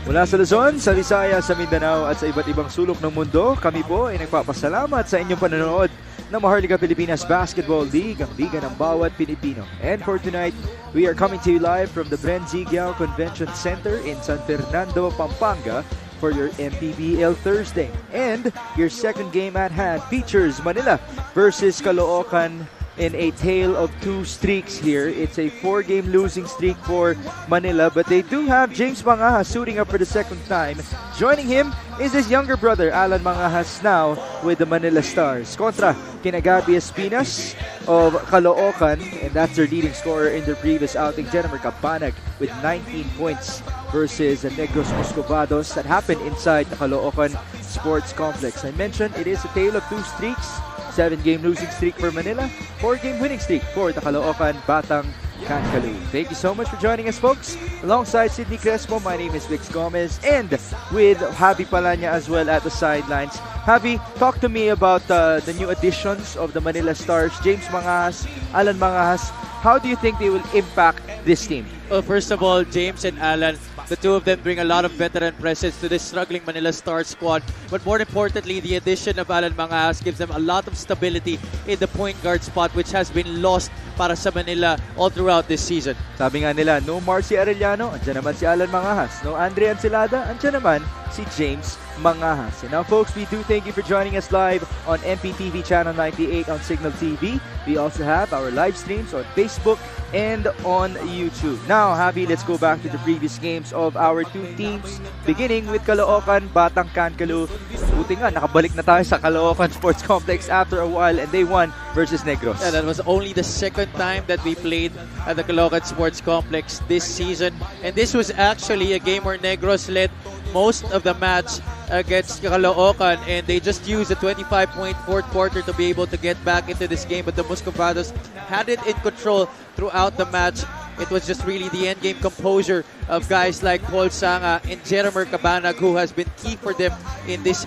Mula sa Luzon, sa Visayas, sa Mindanao at sa iba't ibang sulok ng mundo, kami po ay nagpapasalamat sa inyong panonood ng Maharlika Pilipinas Basketball League, ang liga ng bawat Pilipino. And for tonight, we are coming to you live from the Brenzigiao Convention Center in San Fernando, Pampanga for your MPBL Thursday. And your second game at hand features Manila versus Caloocan in a tale of two streaks here. It's a 4-game losing streak for Manila, but they do have James Mangajas suiting up for the second time. Joining him is his younger brother, Alan Mangajas, now with the Manila Stars. Kontra kina Gabby Espinas of Caloocan, and that's their leading scorer in their previous outing, Jennifer Cabanag, with 19 points versus the Negros Moscovados that happened inside the Caloocan Sports Complex. I mentioned it is a tale of two streaks. 7-game losing streak for Manila, 4-game winning streak for the Caloocan Batang Kankalo. Thank you so much for joining us, folks. Alongside Sydney Crespo, my name is Vix Gomez, and with Javi Palanya as well at the sidelines. Javi, talk to me about the new additions of the Manila Stars, James Mangajas, Alan Mangajas. How do you think they will impact this team? Well, first of all, James and Alan, the two of them bring a lot of veteran presence to this struggling Manila Stars squad. But more importantly, the addition of Alan Mangajas gives them a lot of stability in the point guard spot, which has been lost para sa Manila all throughout this season. Sabi nga nila, no Marcy Arellano, andyan naman si Alan Mangajas. No Andre Ancilada, andyan naman si James Mangajas. And now, folks, we do thank you for joining us live on MPTV Channel 98 on Signal TV. We also have our live streams on Facebook and on YouTube. Now, Javi, let's go back to the previous games of our two teams, beginning with Caloocan, Batang Kankalo. Buti nga, nakabalik na tayo sa Caloocan Sports Complex after a while, and they won versus Negros. Yeah, that was only the second time that we played at the Caloocan Sports Complex this season. And this was actually a game where Negros led most of the match against Caloocan, and they just used a 25-point fourth quarter to be able to get back into this game. But the Moscovados had it in control throughout the match. It was just really the endgame composure of guys like Paul Sanga and Jeremy Cabanag, who has been key for them in this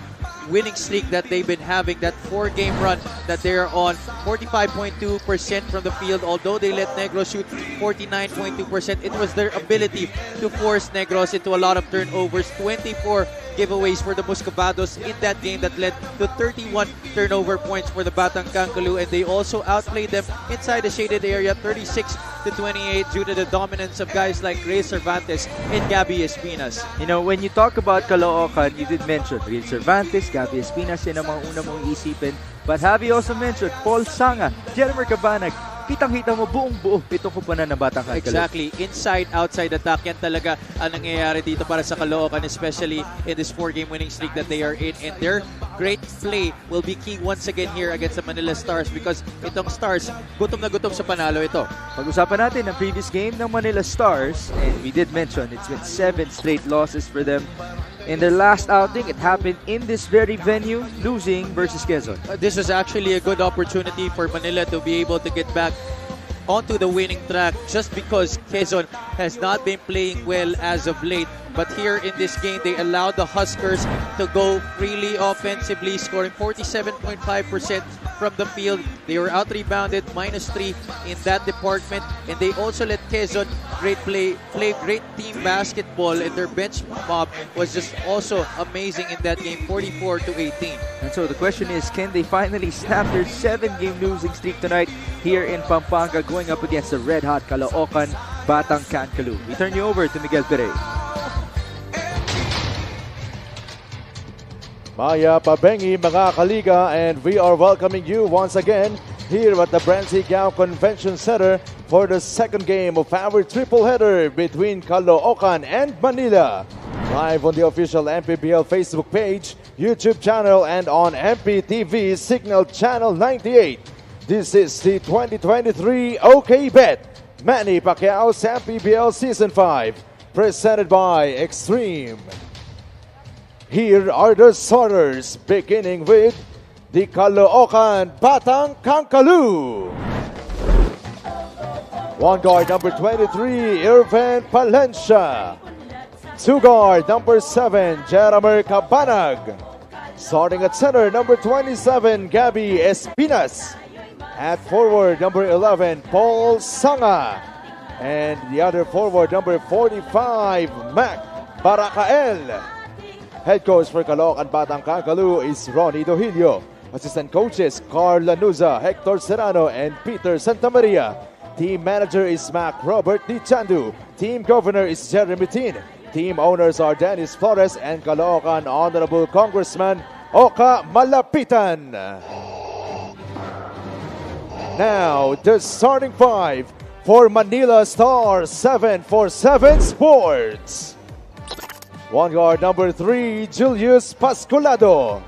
winning streak that they've been having, that 4-game run that they're on. 45.2% from the field, although they let Negros shoot 49.2%. It was their ability to force Negros into a lot of turnovers. 24 giveaways for the Moscovados in that game that led to 31 turnover points for the Batang Kankalo, and they also outplayed them inside the shaded area 36-28 due to the dominance of guys like Ray Cervantes and Gabby Espinas. You know, when you talk about Caloocan, you did mention Ray Cervantes, Gabby Espinas, yan ang mga una mong isipin. But have you also mentioned Paul Sanga, Jeremy Cabanag? Kitang-kita mo buong-buo pitong kumpanan ng Batang Kankalo. Exactly. Inside, outside attack. Yan talaga ang nangyayari dito para sa Caloocan, especially in this 4-game winning streak that they are in. And their great play will be key once again here against the Manila Stars, because itong Stars, gutom na gutom sa panalo ito. Pag-usapan natin ang previous game ng Manila Stars, and we did mention it's been 7 straight losses for them. In their last outing, it happened in this very venue, losing versus Quezon. This was actually a good opportunity for Manila to be able to get back onto the winning track, just because Quezon has not been playing well as of late. But here in this game, they allowed the Huskers to go freely offensively, scoring 47.5% from the field. They were out-rebounded, -3 in that department. And they also let Quezon play great team basketball, and their bench mob was just also amazing in that game, 44-18. And so the question is, can they finally snap their 7-game losing streak tonight here in Pampanga, going up against the red-hot Caloocan Batang Kankalo? We turn you over to Miguel Perez. Maya Pabengi, mga kaliga, and we are welcoming you once again here at the Brenzigiao Convention Center for the second game of our triple header between Caloocan and Manila. Live on the official MPBL Facebook page, YouTube channel, and on MPTV Signal Channel 98. This is the 2023 OK Bet Manny Pacquiao's MPBL Season 5, presented by Extreme. Here are the starters, beginning with the Caloocan Batang Kankalo. One guard, number 23, Irvin Palencia. Two guard, number 7, Jeremy Cabanag. Starting at center, number 27, Gabby Espinas. At forward, number 11, Paul Sanga. And the other forward, number 45, Mac Baracael. Head coach for Caloocan Batang Caloo is Ronnie Dohilio. Assistant coaches, Carl Lanuza, Hector Serrano, and Peter Santamaria. Team manager is Mac Robert Di Chandu. Team governor is Jeremy Tin. Team owners are Dennis Flores and Caloocan Honorable Congressman Oka Malapitan. Now, the starting five for Manila Star 747 Sports. One guard, number 3, Julius Pascolado.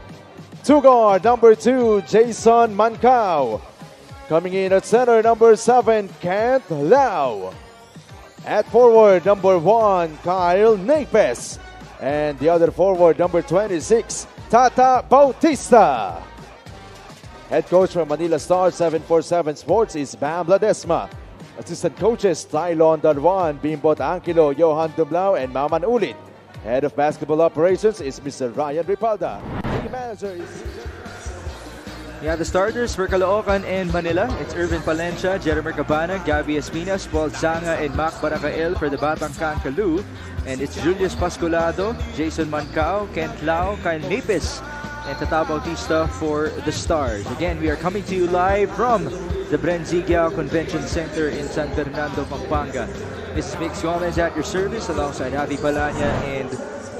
Two guard, number 2, Jason Mancao. Coming in at center, number 7, Kent Lau. At forward, number 1, Kyle Napes. And the other forward, number 26, Tata Bautista. Head coach for Manila Star 747 Sports is Bam Ladesma. Assistant coaches, Tylon Dalwan, Bimbot Angkilo, Johan Dumlao, and Maman Ulit. Head of basketball operations is Mr. Ryan Ripalda. Team manager is... Yeah, the starters for Caloocan and Manila. It's Irvin Palencia, Jeremy Cabana, Gabby Espinas, Paul Zanga, and Mac Baracael for the Batang Caloo. And it's Julius Pascolado, Jason Mancao, Kent Lau, Kyle Napes, and Tata Bautista for the Stars. Again, we are coming to you live from the Brenzigao Convention Center in San Fernando, Pampanga. Ms. Mix Gomez at your service alongside Javi Palanya and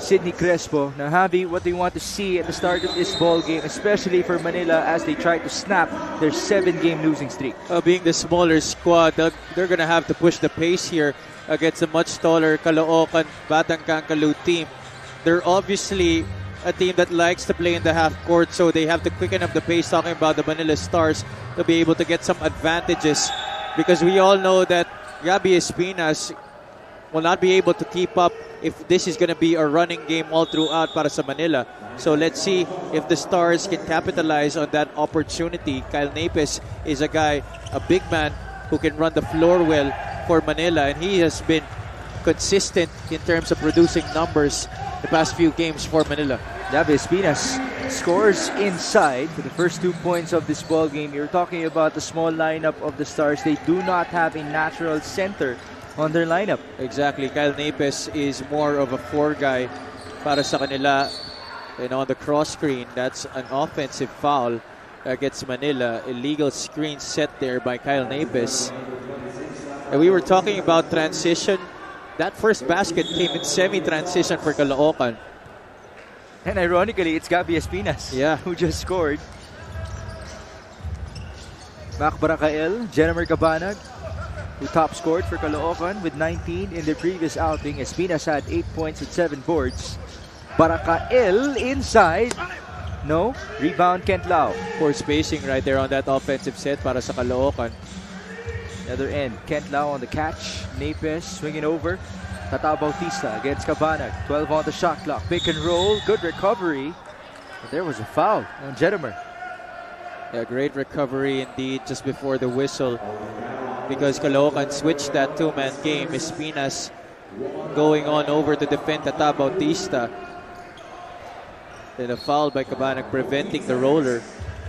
Sidney Crespo. Now, Javi, what do you want to see at the start of this ball game, especially for Manila as they try to snap their 7-game losing streak? Being the smaller squad, they're going to have to push the pace here against a much taller Caloocan Batang Caloo team. They're obviously a team that likes to play in the half court, so they have to quicken up the pace, talking about the Manila Stars, to be able to get some advantages, because we all know that Gabby Espinas will not be able to keep up if this is going to be a running game all throughout para sa Manila. So let's see if the Stars can capitalize on that opportunity. Kyle Napes is a guy, a big man, who can run the floor well for Manila, and he has been consistent in terms of producing numbers the past few games for Manila. Gabby Espinas scores inside for the first 2 points of this ball game. You're talking about the small lineup of the Stars. They do not have a natural center on their lineup. Exactly. Kyle Napes is more of a 4 guy para sa kanila. And on the cross screen, that's an offensive foul against Manila. Illegal screen set there by Kyle Napes. And we were talking about transition. That first basket came in semi-transition for Caloocan. And ironically, it's Gabby Espinas who just scored. Mac Baracael, Jennifer Cabanag, who top scored for Caloocan with 19 in their previous outing. Espinas had 8 points and 7 boards. Baracael inside. No. Rebound, Kent Lau. Poor spacing right there on that offensive set para sa Caloocan. The other end, Kent Lau on the catch. Napes swinging over. Tata Bautista against Cabanag. 12 on the shot clock. Pick and roll. Good recovery. But there was a foul on Jettimer. Yeah, great recovery indeed just before the whistle, because Caloocan switched that 2-man game. Espinas going on over to defend Tata Bautista. Then a foul by Cabanag preventing the roller,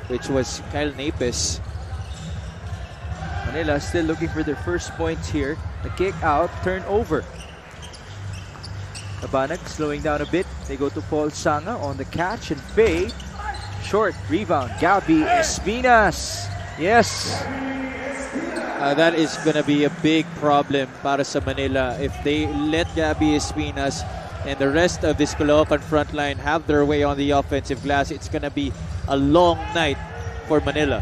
which was Kyle Napes. Manila still looking for their first points here. The kick out, turnover. Cabanag slowing down a bit. They go to Paul Sanga on the catch and fade. Short rebound, Gabby Espinas. Yes. That is going to be a big problem para sa Manila if they let Gabby Espinas and the rest of this Caloocan front line have their way on the offensive glass. It's going to be a long night for Manila.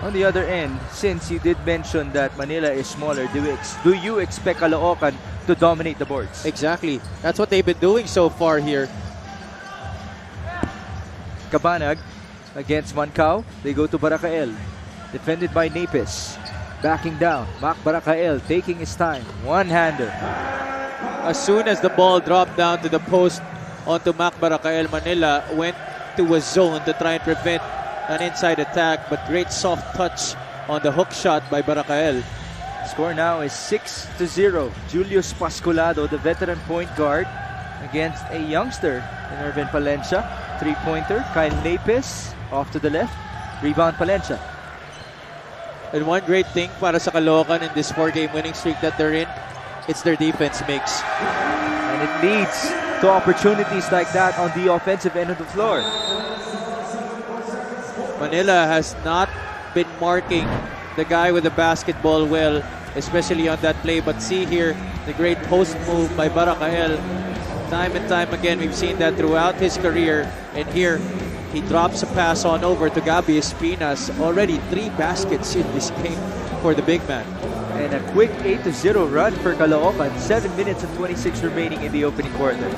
On the other end, since you did mention that Manila is smaller, do you expect Caloocan to dominate the boards? Exactly. That's what they've been doing so far here. Cabanag against Mancao. They go to Baracael. Defended by Napes. Backing down. Mac Baracael taking his time. One-hander. As soon as the ball dropped down to the post onto Mac Baracael, Manila went to a zone to try and prevent an inside attack, but great soft touch on the hook shot by Baracael. Score now is 6-0. Julius Pascolado, the veteran point guard, against a youngster in Irvin Palencia. Three-pointer. Kyle Napes off to the left. Rebound Palencia. And one great thing para sa Caloocan in this 4-game winning streak that they're in, it's their defense mix. And it leads to opportunities like that on the offensive end of the floor. Manila has not been marking the guy with the basketball well, especially on that play. But see here, the great post move by Baracael. Time and time again, we've seen that throughout his career. And here, he drops a pass on over to Gabi Espinas. Already 3 baskets in this game for the big man. And a quick 8-0 run for Caloocan. 7 minutes and 26 remaining in the opening quarter.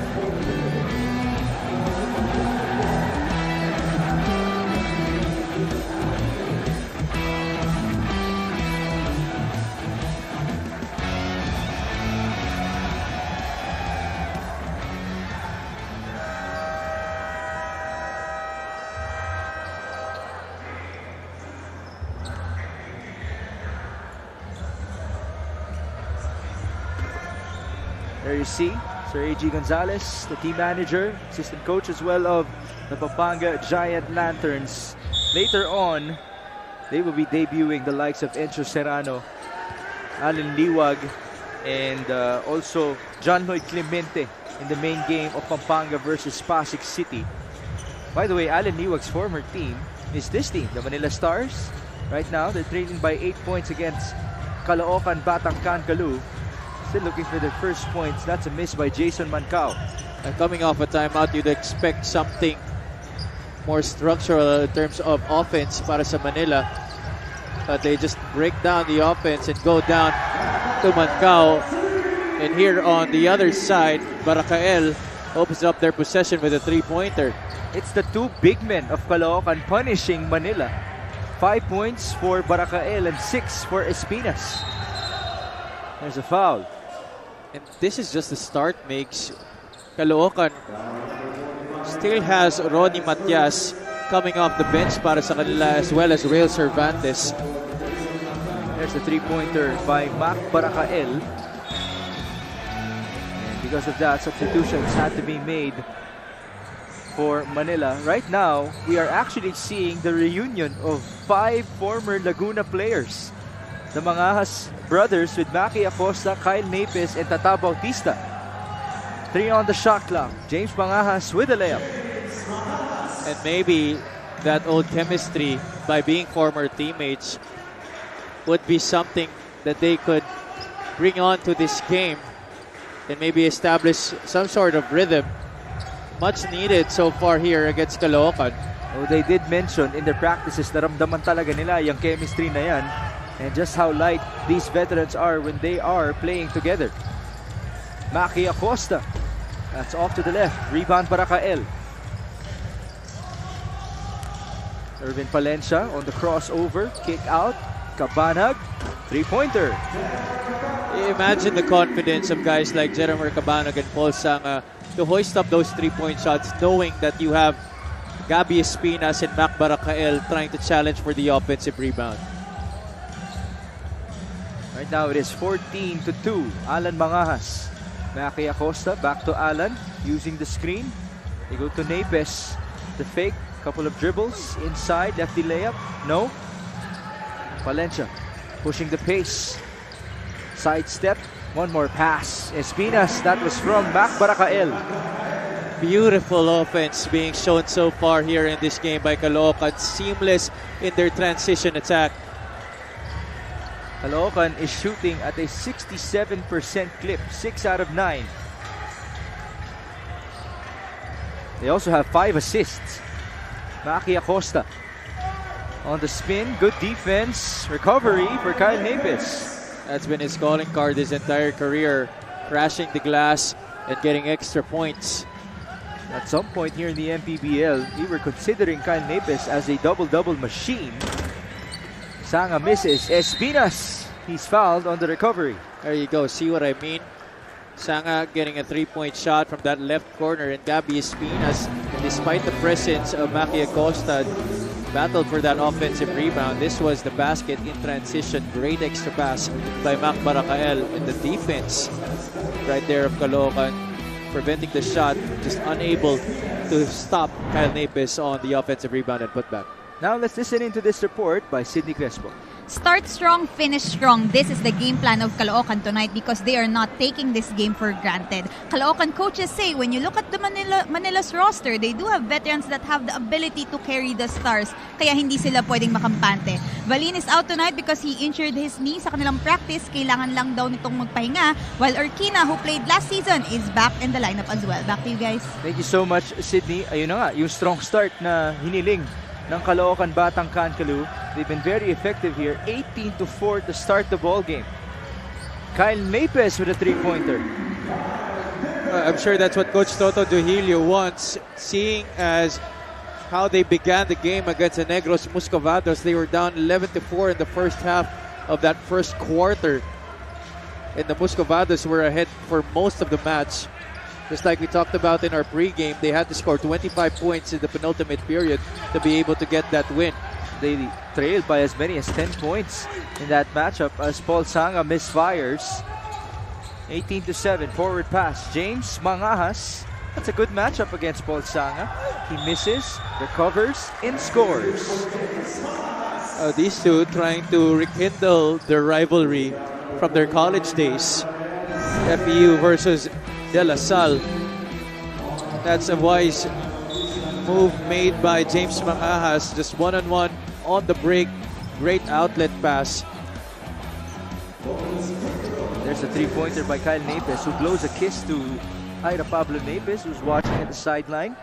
There you see Sir A.G. Gonzalez, the team manager, assistant coach as well of the Pampanga Giant Lanterns. Later on, they will be debuting the likes of Encho Serrano, Allen Liwag, and also John Lloyd Clemente in the main game of Pampanga versus Pasig City. By the way, Allen Liwag's former team is this team, the Manila Stars. Right now, they're trailing by 8 points against Caloocan Batangcan Caloo. Still looking for their first points. That's a miss by Jason Mancao. And coming off a timeout, you'd expect something more structural in terms of offense para sa Manila. But they just break down the offense and go down to Mancao. And here on the other side, Baracael opens up their possession with a 3-pointer. It's the 2 big men of Caloocan punishing Manila. 5 points for Baracael and 6 for Espinas. There's a foul. And this is just the start, makes Caloocan still has Ronnie Matias coming off the bench para sa kanila, as well as Rael Cervantes. There's a 3-pointer by Mac Baracael. And because of that, substitutions had to be made for Manila. Right now, we are actually seeing the reunion of 5 former Laguna players. The Mangahas brothers with Maki Acosta, Kyle Napes, and Tata Bautista. 3 on the shot clock. James Mangahas with a layup. And maybe that old chemistry by being former teammates would be something that they could bring on to this game and maybe establish some sort of rhythm. Much needed so far here against Caloocan. Oh, they did mention in their practices na ramdaman talaga nila yung chemistry na yan. And just how light these veterans are when they are playing together. Maki Acosta. That's off to the left. Rebound Baracael. Irvin Palencia on the crossover. Kick out. Cabanag. 3-pointer. Imagine the confidence of guys like Jeremy Cabanag and Paul Sanga to hoist up those 3-point shots, knowing that you have Gabi Espinas and Mac Baracael trying to challenge for the offensive rebound. Right now it is 14-2. Alan Mangahas. Maki Acosta back to Alan using the screen. They go to Napes. The fake. Couple of dribbles. Inside. Lefty layup. No. Palencia pushing the pace. Side step. One more pass. Espinas. That was from Mac Baracael. Beautiful offense being shown so far here in this game by Caloocan. Seamless in their transition attack. Caloocan is shooting at a 67% clip, 6 out of 9. They also have 5 assists. Maki Acosta on the spin, good defense, recovery for Kyle Napes. That's been his calling card his entire career, crashing the glass and getting extra points. At some point here in the MPBL, we were considering Kyle Napes as a double-double machine. Sanga misses. Espinas. He's fouled on the recovery. There you go. See what I mean? Sanga getting a 3-point shot from that left corner, and Gabi Espinas, despite the presence of Maki Acosta, battled for that offensive rebound. This was the basket in transition. Great extra pass by Mac Baracael, and the defense right there of Caloocan preventing the shot, just unable to stop Kyle Napes on the offensive rebound and put back. Now let's listen into this report by Sidney Crespo. Start strong, finish strong. This is the game plan of Caloocan tonight because they are not taking this game for granted. Caloocan coaches say when you look at the Manila's roster, they do have veterans that have the ability to carry the Stars. Kaya hindi sila pwedeng makampante. Valin is out tonight because he injured his knee sa kanilang practice. Kailangan lang daw nitong magpahinga. While Urquina, who played last season, is back in the lineup as well. Back to you guys. Thank you so much, Sydney. Ayun na nga, yung strong start na hiniling ng Caloocan Batang Kankalo. They've been very effective here. 18-4 to start the ball game. Kyle Napes with a three-pointer. I'm sure that's what Coach Toto Duhilio wants, seeing as how they began the game against the Negros Muscovados. They were down 11-4 in the first half of that first quarter. And the Muscovados were ahead for most of the match. Just like we talked about in our pregame, they had to score 25 points in the penultimate period to be able to get that win. They trailed by as many as 10 points in that matchup as Paul Sanga misfires. 18-7, forward pass. James Mangahas. That's a good matchup against Paul Sanga. He misses, recovers, and scores. These two trying to rekindle their rivalry from their college days. FEU versus De La Salle. That's a wise move made by James Mangahas. Just one-on-one on the break. Great outlet pass. There's a three-pointer by Kyle Napes who blows a kiss to Ira Pablo Napes, who's watching at the sideline.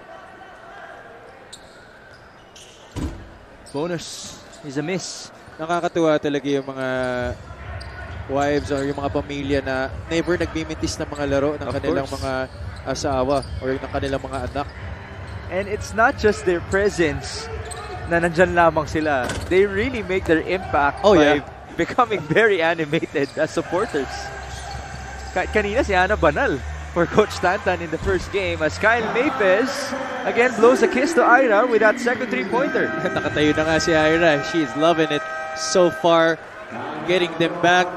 Bonus is a miss. Nakakatuwa talaga yung mga wives or yung mga pamilya na never nagmimintis ng mga laro ng kanilang mga asawa or ng kanilang mga anak. And it's not just their presence na nandyan lamang sila. They really make their impact by becoming very animated as supporters. Kanina si Ana Banal for Coach Tantan in the first game as Kyle Napes again blows a kiss to Ira with that second three-pointer. Nakatayo na nga si Ira. She's loving it so far, getting them back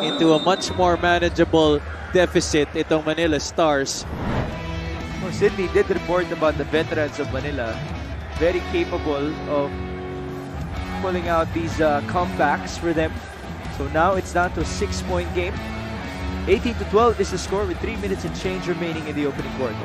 into a much more manageable deficit itong Manila Stars. Well, Sydney did report about the veterans of Manila, very capable of pulling out these comebacks for them. So now it's down to a 6-point game. 18-12 is the score with 3 minutes and change remaining in the opening quarter.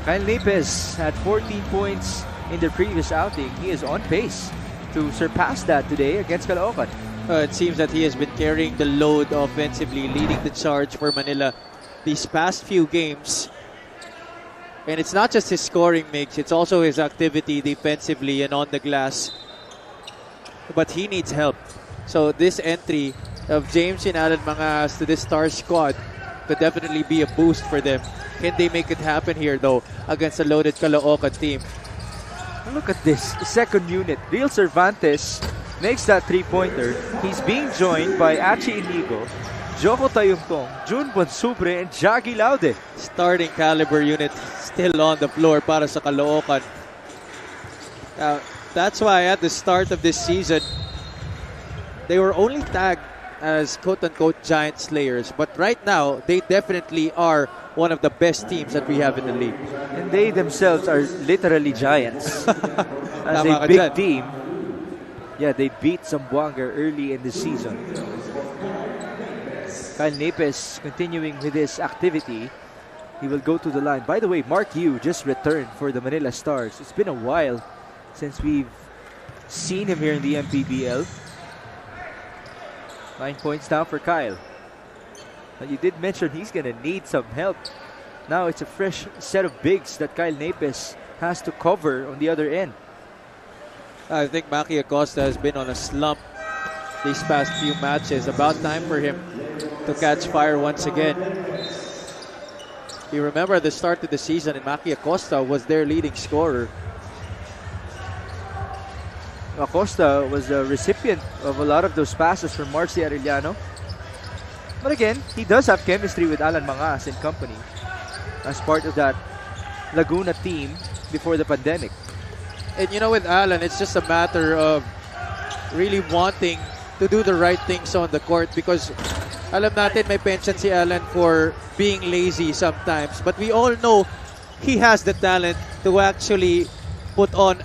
Kyle Napes had 14 points in the previous outing. He is on pace to surpass that today against Caloocan. It seems that he has been carrying the load offensively, leading the charge for Manila these past few games. And it's not just his scoring mix, it's also his activity defensively and on the glass. But he needs help. So this entry of James and Alan Mangas to this star squad could definitely be a boost for them. Can they make it happen here though against a loaded Caloocan team? Look at this second unit. Real Cervantes makes that three-pointer. He's being joined by Achi Inigo, Joko Tayungtong, Jun Bonsubre, and Jaggy Laude. Starting caliber unit still on the floor para sa Caloocan. That's why at the start of this season, they were only tagged as quote-unquote giant slayers. But right now, they definitely are one of the best teams that we have in the league. And they themselves are literally giants. As a big team, yeah, they beat Zamboanga early in the season. Kyle Napes continuing with his activity. He will go to the line. By the way, Mark Yu just returned for the Manila Stars. It's been a while since we've seen him here in the MPBL. 9 points now for Kyle. But you did mention he's going to need some help. Now it's a fresh set of bigs that Kyle Napes has to cover on the other end. I think Maki Acosta has been on a slump these past few matches. About time for him to catch fire once again. You remember at the start of the season, and Maki Acosta was their leading scorer. Acosta was a recipient of a lot of those passes from Marcy Arellano. But again, he does have chemistry with Alan Mangas and company as part of that Laguna team before the pandemic. And you know, with Alan, it's just a matter of really wanting to do the right things on the court because alam natin may penchant si Alan for being lazy sometimes. But we all know he has the talent to actually put on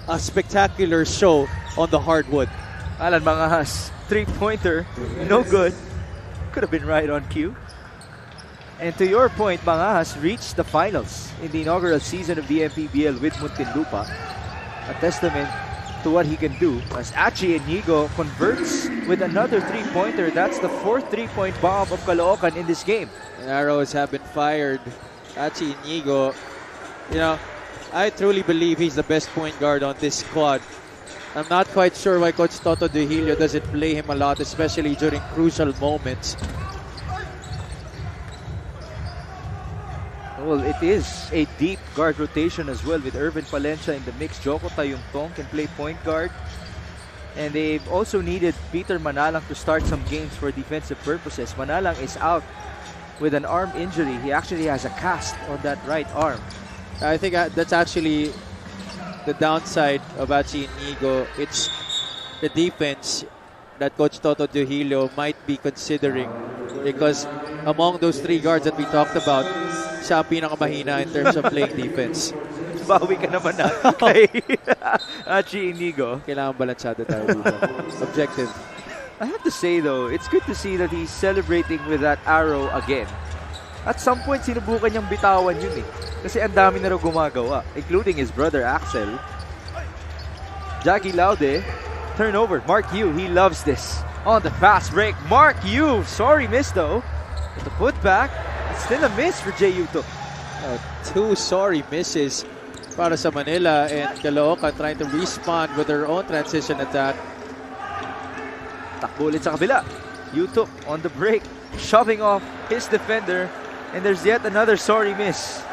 a spectacular show on the hardwood. Alan Mangas, three-pointer, no good. Could have been right on cue. And to your point, Mangas reached the finals in the inaugural season of the MPBL with Muntinlupa. A testament to what he can do as Achi Inigo converts with another three-pointer. That's the fourth three-point bomb of Caloocan in this game. And arrows have been fired. Achi Inigo, you know, I truly believe he's the best point guard on this squad. I'm not quite sure why Coach Toto De Hilio doesn't play him a lot, especially during crucial moments. Well, it is a deep guard rotation as well with Irvin Palencia in the mix. Joko Tayumtong can play point guard. And they've also needed Peter Manalang to start some games for defensive purposes. Manalang is out with an arm injury. He actually has a cast on that right arm. I think that's actually the downside of Achi Inigo. It's the defense that Coach Toto De Hilio might be considering because among those three guards that we talked about, siya ang pinakamahina in terms of playing defense. Bawi ka naman na kay Achi Inigo. Kailangan balansyado tayo dito. Objective. I have to say though, it's good to see that he's celebrating with that arrow again. At some point, sinubukan niyang bitawan yun eh. Kasi ang dami na raw gumagawa, including his brother Axel. Jackie Laude, turnover. Mark Yu, he loves this. On the fast break, Mark Yu. Sorry, miss though. But the putback, it's still a miss for Jay Yuto. Two sorry misses para sa Manila, and Caloocan trying to respond with their own transition attack. Takbo ulit sa kabila. Yuto on the break, shoving off his defender. And there's yet another sorry miss.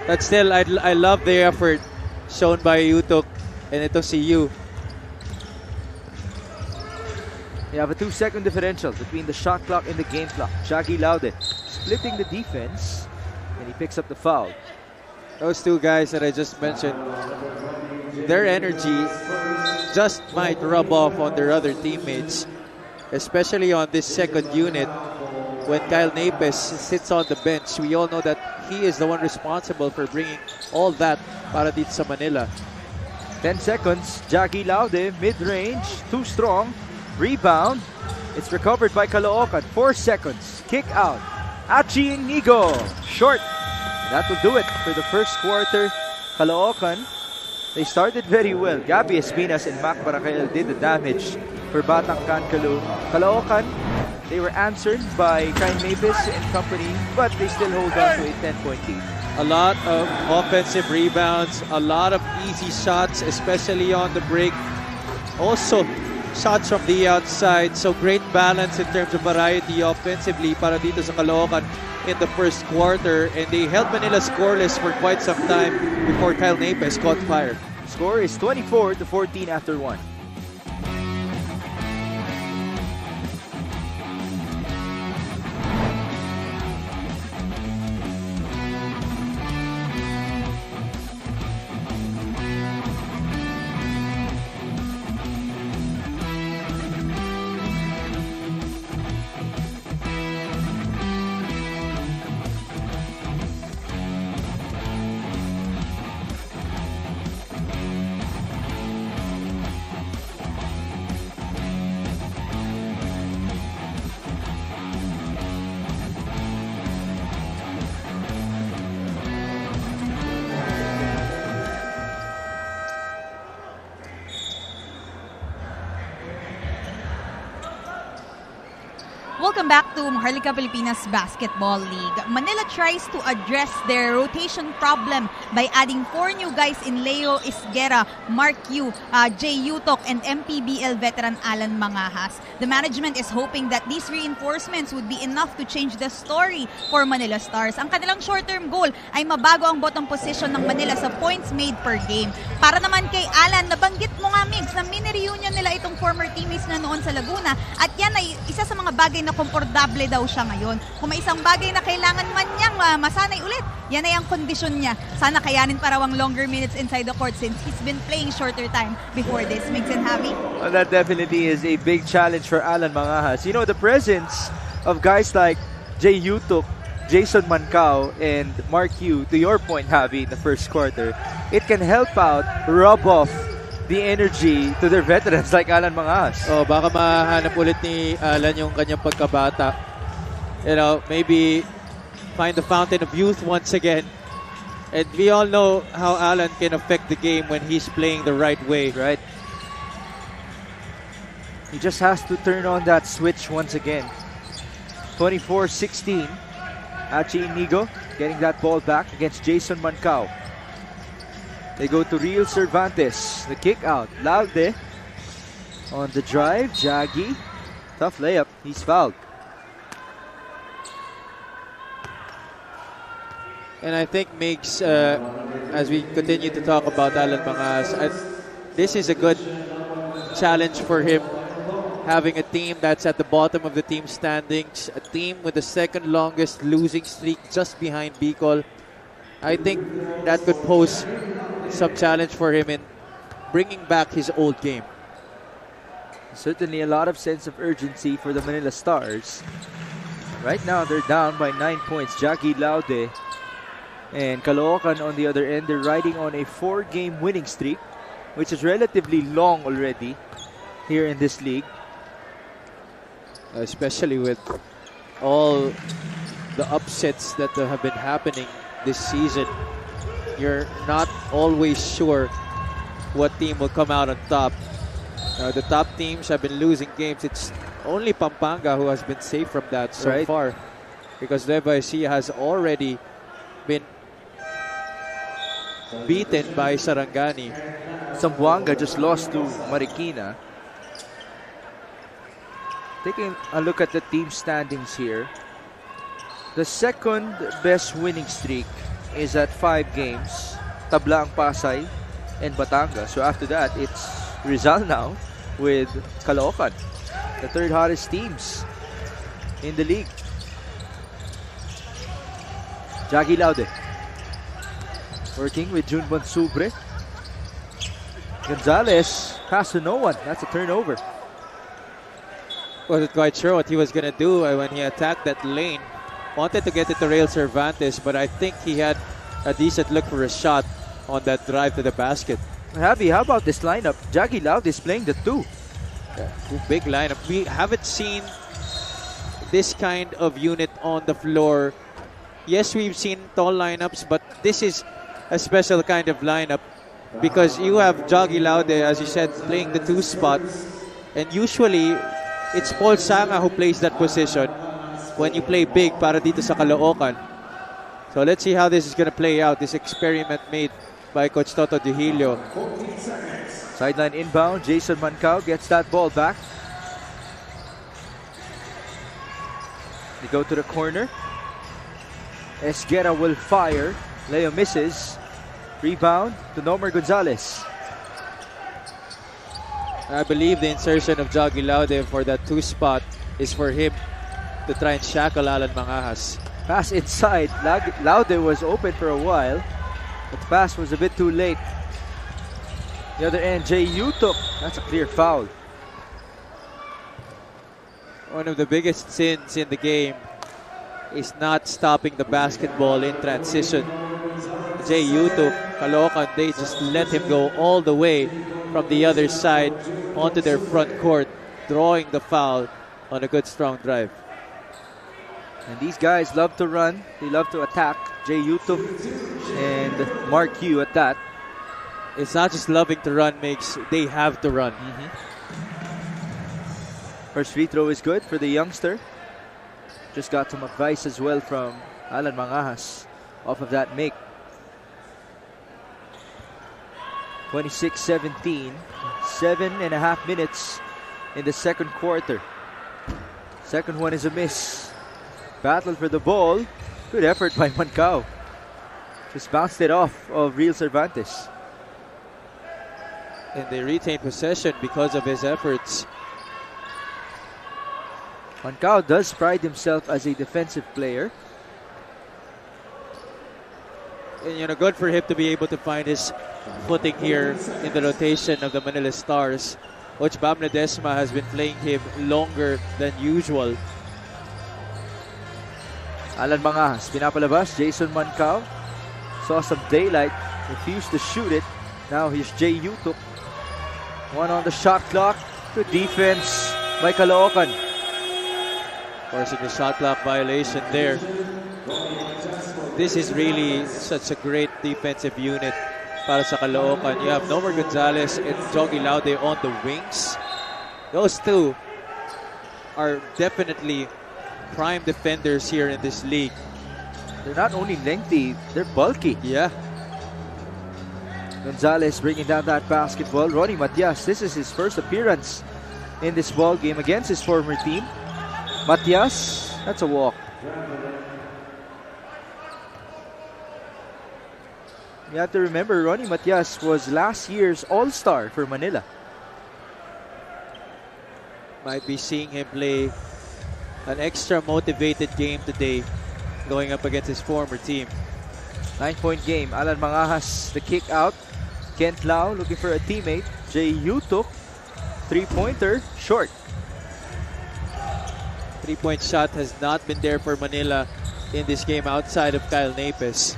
But still, I love the effort shown by Yutok and ito si Yu. You have a 2-second differential between the shot clock and the game clock. Jackie Laude splitting the defense, and he picks up the foul. Those two guys that I just mentioned, their energy just might rub off on their other teammates, especially on this second unit. When Kyle Napes sits on the bench, we all know that he is the one responsible for bringing all that para dito sa Manila. 10 seconds. Jackie Laude, mid-range, too strong. Rebound. It's recovered by Caloocan. 4 seconds. Kick out. Achi Inigo. Short. That will do it for the first quarter. Caloocan, they started very well. Gabby Espinas and Mac Baracael did the damage for Batang Kankalu. Caloocan, they were answered by Kyle Mavis and company, but they still hold on to a 10-point lead. A lot of offensive rebounds, a lot of easy shots, especially on the break. Also, shots from the outside. So great balance in terms of variety offensively para dito sa Caloocan in the first quarter. And they held Manila scoreless for quite some time before Kyle Napes caught fire. Score is 24-14 after 1. Welcome back to Maharlika Pilipinas Basketball League. Manila tries to address their rotation problem by adding 4 new guys in Leo Isguera, Mark Yu, Jay Utok, and MPBL veteran Alan Mangahas. The management is hoping that these reinforcements would be enough to change the story for Manila Stars. Ang kanilang short-term goal ay mabago ang bottom position ng Manila sa points made per game. Para naman kay Alan, nabanggit mo nga, Migs, na mini-reunion nila itong former teammates na noon sa Laguna at yan ay isa sa mga bagay na komportable daw siya ngayon. Kung may isang bagay na kailangan man niyang masanay ulit, yan ay ang kondisyon niya. Sana kayanin para ang longer minutes inside the court since he's been playing shorter time before this. Migs and Javi? Well, that definitely is a big challenge for Alan Mangahas. You know, the presence of guys like Jay Utok, Jason Mancao, and Mark Yu, to your point, Javi, in the first quarter, it can help out, rub off the energy to their veterans like Alan Mangahas. Oh, baka mahanap ulit ni Alan yung kanyang pagkabata. You know, maybe find the fountain of youth once again. And we all know how Alan can affect the game when he's playing the right way. Right. He just has to turn on that switch once again. 24-16. Achi Inigo getting that ball back against Jason Mancao. They go to Real Cervantes. The kick out. Laude on the drive. Jaggi. Tough layup. He's fouled. And I think Migs, as we continue to talk about Alan Mangas, this is a good challenge for him. Having a team that's at the bottom of the team standings, a team with the second longest losing streak just behind Bicol. I think that could pose some challenge for him in bringing back his old game. Certainly a lot of sense of urgency for the Manila Stars. Right now they're down by 9 points. Jackie Laude and Caloocan on the other end. They're riding on a 4-game winning streak, which is relatively long already here in this league. Especially with all the upsets that have been happening this season. You're not always sure what team will come out on top. The top teams have been losing games. It's only Pampanga who has been safe from that so far, because Nueva Ecija has already been beaten by Sarangani. Zamboanga just lost to Marikina. Taking a look at the team standings here. The second best winning streak is at 5 games. Tabla ang Pasay and Batangas. So after that, it's Rizal now with Caloocan, the third hottest teams in the league. Jaggi Laude working with Junbon Subre. Gonzalez pass to no one. That's a turnover. Wasn't quite sure what he was going to do when he attacked that lane. Wanted to get it to Real Cervantes, but I think he had a decent look for a shot on that drive to the basket. Javi, how about this lineup? Jackie Laude is playing the 2. Yeah, big lineup. We haven't seen this kind of unit on the floor. Yes, we've seen tall lineups, but this is a special kind of lineup because you have Jaggi Laude, as you said, playing the 2 spot, and usually it's Paul Sanga who plays that position when you play big para dito sa Caloocan. So let's see how this is going to play out, this experiment made by Coach Toto Dihilio. Sideline inbound, Jason Mancao gets that ball back. They go to the corner. Esguera will fire. Leo misses. Rebound to Nomer Gonzalez. I believe the insertion of Jaggi Laude for that 2 spot is for him to try and shackle Alan Mangahas. Pass inside. Laude was open for a while, but the pass was a bit too late. The other end, Jay Utok. That's a clear foul. One of the biggest sins in the game is not stopping the basketball in transition. Jay Utok, Caloocan, they just let him go all the way from the other side onto their front court, drawing the foul on a good strong drive. And these guys love to run. They love to attack. Jay Utok and Mark Yu at that. It's not just loving to run, they have to run. First free throw is good for the youngster. Just got some advice as well from Alan Mangahas off of that make. 26-17, 7.5 minutes in the second quarter. Second one is a miss. Battle for the ball. Good effort by Mancao. Just bounced it off of Real Cervantes. And they retain possession because of his efforts. Mancao does pride himself as a defensive player. And good for him to be able to find his footing here in the rotation of the Manila Stars. Coach Bam Ledesma has been playing him longer than usual. Alan Mangahas, pinapalabas. Jason Mancao saw some daylight, refused to shoot it. Now here's Jay Yutok. One on the shot clock. Good defense by Caloocan. Forcing the shot clock violation there. This is really such a great defensive unit para sa Caloocan. You have Nomer Gonzalez and Jogi Laude on the wings. Those two are definitely prime defenders here in this league. They're not only lengthy, they're bulky. Yeah. Gonzalez bringing down that basketball. Ronnie Matias, this is his first appearance in this ball game against his former team. Matias, that's a walk. You have to remember, Ronnie Matias was last year's All-Star for Manila. Might be seeing him play an extra motivated game today going up against his former team. 9-point game. Alan Mangahas, the kick out. Kent Lau looking for a teammate. Jay Yutok, three-pointer, short. Three-point shot has not been there for Manila in this game outside of Kyle Napes.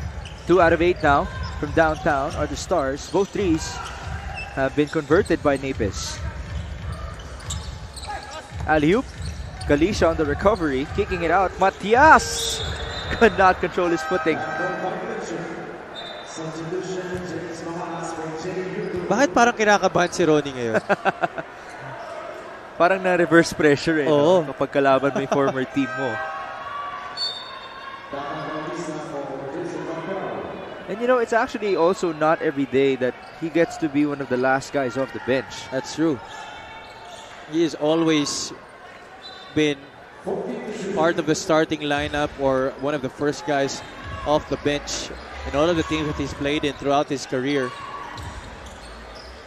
2 out of 8 now from downtown are the Stars. Both threes have been converted by Napes. Alley-oop. Galicia on the recovery, kicking it out. Matias could not control his footing. Bakit parang kinakabahan si Ronnie ngayon? Parang na-reverse pressure Oo. no? Kapag kalaban mo yung former team mo. And it's actually also not every day that he gets to be one of the last guys off the bench. That's true. He has always been part of the starting lineup or one of the first guys off the bench in all of the teams that he's played in throughout his career.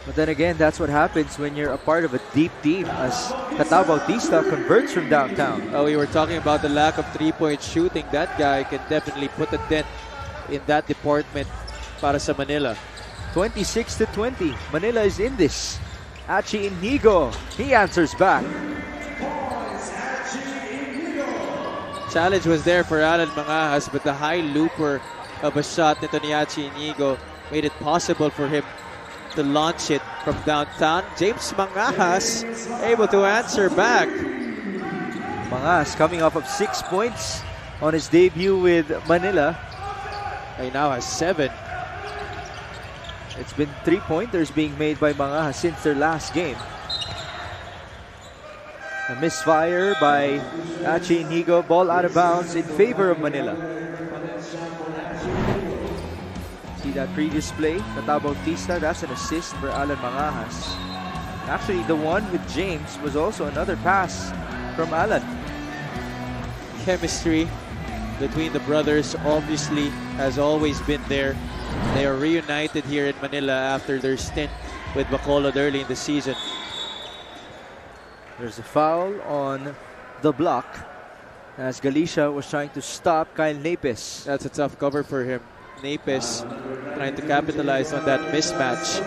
But then again, that's what happens when you're a part of a deep team as Catao Bautista converts from downtown. We were talking about the lack of three-point shooting. That guy can definitely put a dent in that department para sa Manila. 26-20. Manila is in this. Achi Inigo, he answers back. Challenge was there for Alan Mangahas, but the high looper of a shot nito ni Achi Inigo made it possible for him to launch it from downtown. James Mangahas able to answer back. Mangahas coming off of 6 points on his debut with Manila. He now has 7. It's been 3-pointers being made by Mangahas since their last game. A misfire by Achi Inigo. Ball out of bounds in favor of Manila. See that previous play? Catao Bautista, that's an assist for Alan Mangahas. Actually, the one with James was also another pass from Alan. Chemistry between the brothers obviously has always been there. They are reunited here in Manila after their stint with Bacolod early in the season. There's a foul on the block as Galicia was trying to stop Kyle Napes. That's a tough cover for him. Napes trying to capitalize on that mismatch.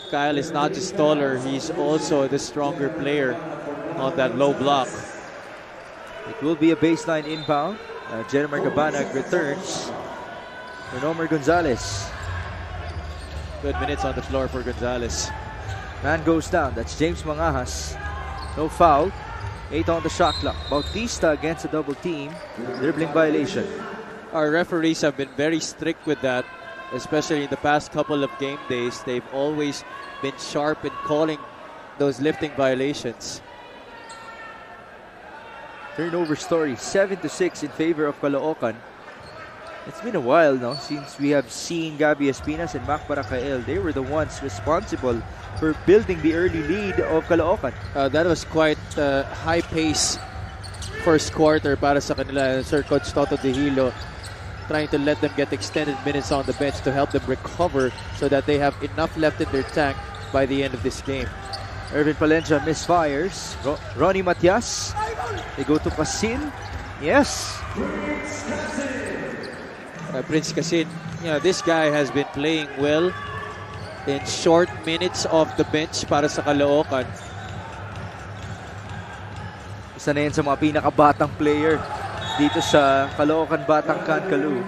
Kyle is not just taller, he's also the stronger player on that low block. It will be a baseline inbound. Jeremy Cabanag returns for Nomer Gonzalez. Good minutes on the floor for Gonzalez. Man goes down. That's James Mangahas. No foul. 8 on the shot clock. Bautista against a double team. Dribbling violation. Our referees have been very strict with that, especially in the past couple of game days. They've always been sharp in calling those lifting violations. Turnover story, 7-6 in favor of Caloocan. It's been a while now since we have seen Gabby Espinas and Mac Baracael. They were the ones responsible for building the early lead of Caloocan. That was quite high pace first quarter para sa kanila. Sir Coach Toto De Hilo trying to let them get extended minutes on the bench to help them recover so that they have enough left in their tank by the end of this game. Irvin Palencia misfires. Ronnie Matias. They go to Casin. Yes. Prince Casin, this guy has been playing well in short minutes off the bench para sa Caloocan. Isa na yan sa mga pinakabatang player dito sa Caloocan Batangkan Kaloo.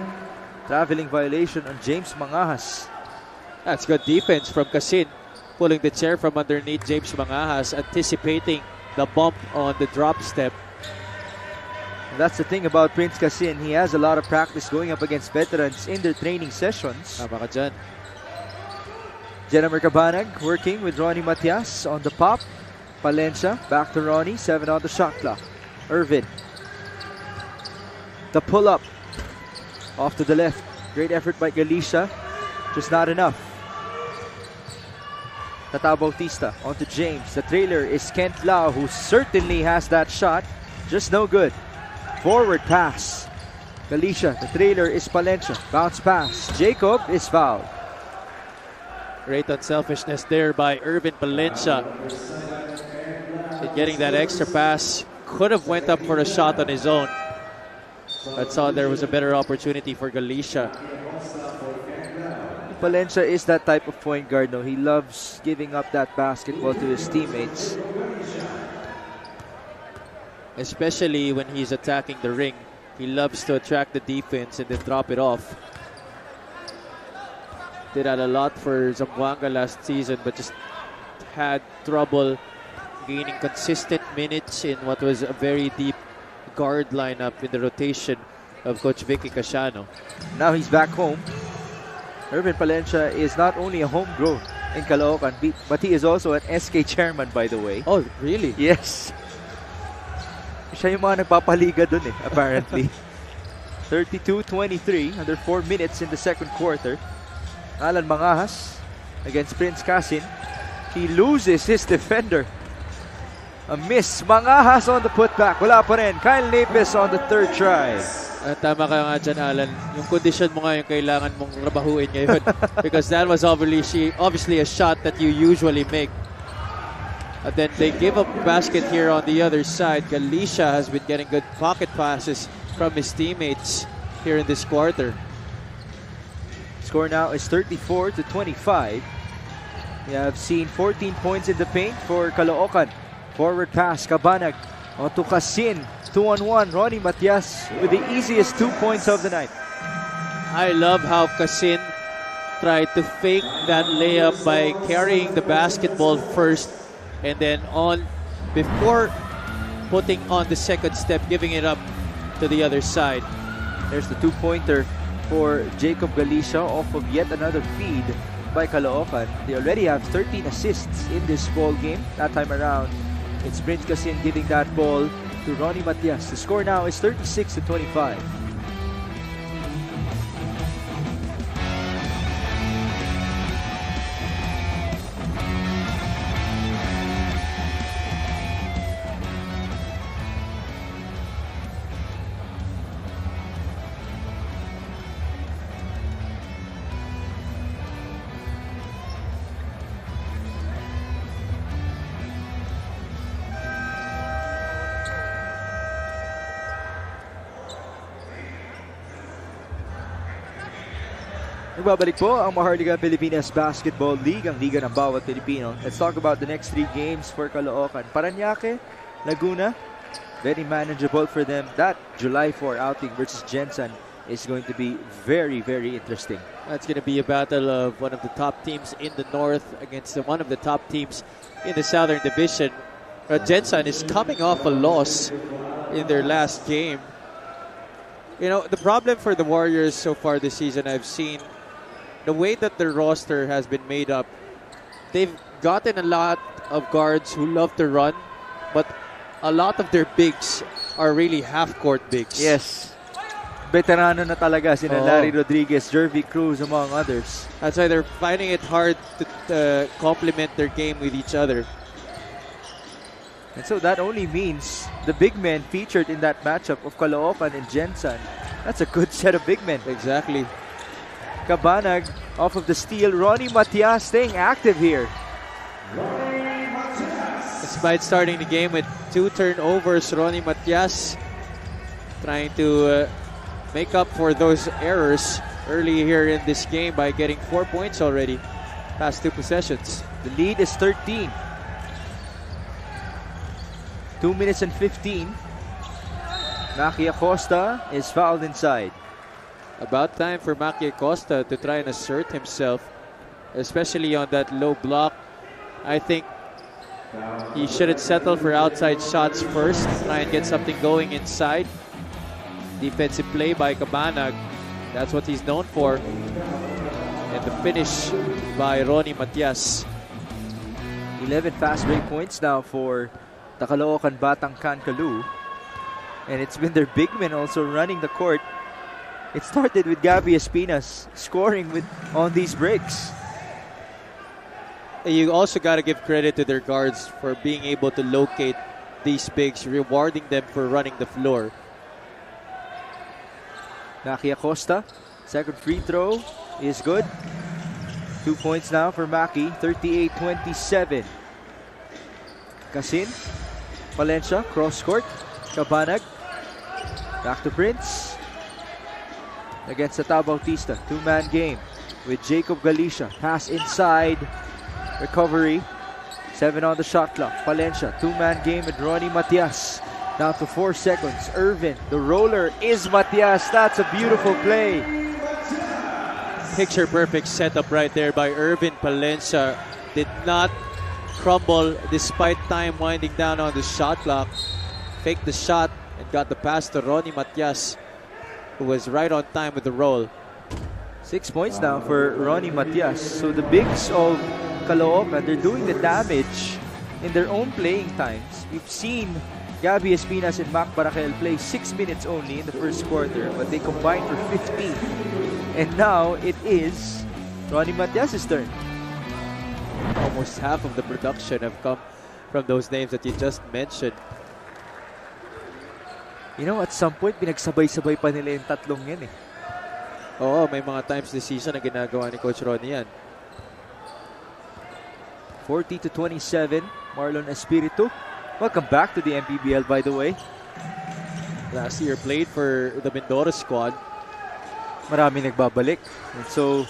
Traveling violation on James Mangahas. That's good defense from Casin, pulling the chair from underneath James Mangahas, anticipating the bump on the drop step. That's the thing about Prince Casin. He has a lot of practice going up against veterans in their training sessions. Tama ka dyan. Jenna Mercabanag working with Ronnie Matias on the pop. Palencia back to Ronnie. 7 on the shot clock. Irvin. The pull up. Off to the left. Great effort by Galicia. Just not enough. Tata Bautista onto James. The trailer is Kent Lau, who certainly has that shot. Just no good. Forward pass. Galicia. The trailer is Palencia. Bounce pass. Jacob is fouled. Great unselfishness there by Irvin Palencia. And getting that extra pass. Could have went up for a shot on his own. But saw there was a better opportunity for Galicia. Palencia is that type of point guard. No? He loves giving up that basketball to his teammates. Especially when he's attacking the ring. He loves to attract the defense and then drop it off. Did that a lot for Zamboanga last season, but just had trouble gaining consistent minutes in what was a very deep guard lineup in the rotation of Coach Vicky Casiano. Now he's back home. Irvin Palencia is not only a homegrown in Caloocan, but he is also an SK chairman, by the way. Oh, really? Yes. Siya yung mga nagpapaliga dun apparently. 32-23, under 4 minutes in the second quarter. Alan Mangahas against Prince Casin. He loses his defender. A miss. Mangahas on the putback. Wala pa rin. Kyle Napes on the third try. Tama ka nga dyan, Alan. Yung condition mo nga yung kailangan mong rabahuin ngayon. Because that was obviously a shot that you usually make. And then they give up a basket here on the other side. Galicia has been getting good pocket passes from his teammates here in this quarter. Score now is 34-25. We have seen 14 points in the paint for Caloocan. Forward pass, Cabanag onto Casin. 2-on-1, Ronnie Matias with the easiest 2 points of the night. I love how Casin tried to fake that layup by carrying the basketball first and then before putting on the second step, giving it up to the other side. There's the 2-pointer for Jacob Galicia off of yet another feed by Caloocan. They already have 13 assists in this ball game. That time around, it's Prince Casin giving that ball to Ronnie Matias. The score now is 36-25. Nagbabalik po ang Maharlika Pilipinas Basketball League, ang liga ng bawat Pilipino. Let's talk about the next 3 games for Caloocan. Parañaque, Laguna, very manageable for them. That July 4 outing versus Jensen is going to be very, very interesting. That's going to be a battle of one of the top teams in the north against one of the top teams in the southern division. Jensen is coming off a loss in their last game. You know, the problem for the Warriors so far this season, I've seen the way that their roster has been made up. They've gotten a lot of guards who love to run, but a lot of their bigs are really half-court bigs. Yes. Veterano na talaga sina Oo. Larry Rodriguez, Jervy Cruz, among others. That's why they're finding it hard to complement their game with each other. And so that only means the big men featured in that matchup of Caloocan and Jensen. That's a good set of big men. Exactly. Cabanag off of the steal. Ronnie Matias staying active here. Despite starting the game with 2 turnovers, Ronnie Matias trying to make up for those errors early here in this game by getting 4 points already past 2 possessions. The lead is 13. 2 minutes and 15. Maki Acosta is fouled inside. About time for Maki Acosta to try and assert himself, especially on that low block. I think he shouldn't settle for outside shots first, try and get something going inside. Defensive play by Cabanag, that's what he's known for. And the finish by Ronnie Matias. 11 fast break points now for the Caloocan Batang Kaloo. And it's been their big men also running the court. It started with Gabby Espinas scoring on these breaks. You also got to give credit to their guards for being able to locate these bigs, rewarding them for running the floor. Maki Acosta, second free throw is good. 2 points now for Maki, 38-27. Casin, Valencia, cross court. Cabanag, back to Prince. Against Tata Bautista, 2-man game with Jacob Galicia. Pass inside, recovery. 7 on the shot clock. Valencia, 2-man game with Ronnie Matias. Down to 4 seconds. Irvin, the roller is Matias. That's a beautiful play. Picture perfect setup right there by Irvin Palencia. Did not crumble despite time winding down on the shot clock. Faked the shot and got the pass to Ronnie Matias, who was right on time with the roll. 6 points now for Ronnie Matias. So the bigs of Caloocan, they're doing the damage in their own playing times. We've seen Gabby Espinas and Mac Barakel play 6 minutes only in the first quarter, but they combined for 15. And now it is Ronnie Matias' turn. Almost half of the production have come from those names that you just mentioned. You know, at some point, pinagsabay-sabay pa nila yung tatlong yan eh. Oo, may mga times this season na ginagawa ni Coach Ronnie yan. 40-27, Marlon Espiritu. Welcome back to the MPBL, by the way. Last year played for the Mindoro squad. Marami nagbabalik. And so,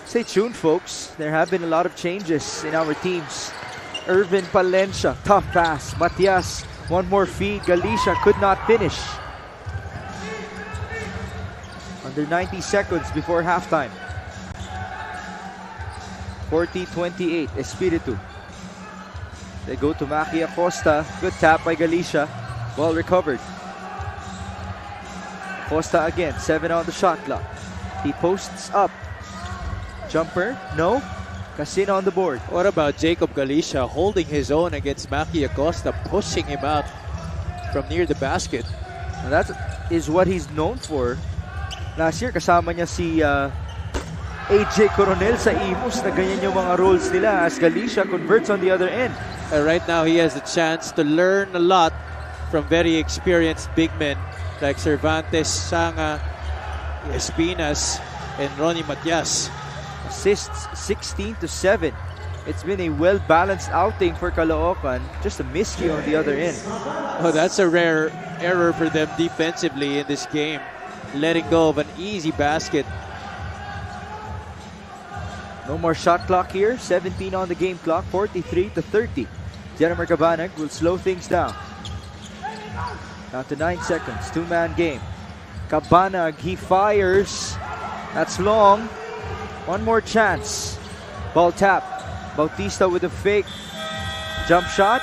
stay tuned, folks. There have been a lot of changes in our teams. Irvin Palencia, tough pass. Matias, one more feed. Galicia could not finish. Under 90 seconds before halftime. 40-28, Espiritu. They go to Maki Acosta. Good tap by Galicia. Ball recovered. Acosta again, 7 on the shot clock. He posts up. Jumper, no. Casin on the board. What about Jacob Galicia holding his own against Maki Acosta, pushing him out from near the basket? And that is what he's known for. Last year, kasama niya si AJ Coronel sa Imus na ganyan yung mga roles nila as Galicia converts on the other end. Right now, he has a chance to learn a lot from very experienced big men like Cervantes, Sanga, Espinas, and Ronnie Matias. Assists 16-7. It's been a well-balanced outing for Caloocan. Just a miscue on the other end. Oh, that's a rare error for them defensively in this game. Letting go of an easy basket. No more shot clock here. 17 on the game clock. 43-30. Jennifer Cabanag will slow things down. Down to 9 seconds. 2-man game. Cabanag, he fires. That's long. One more chance. Ball tap. Bautista with a fake jump shot.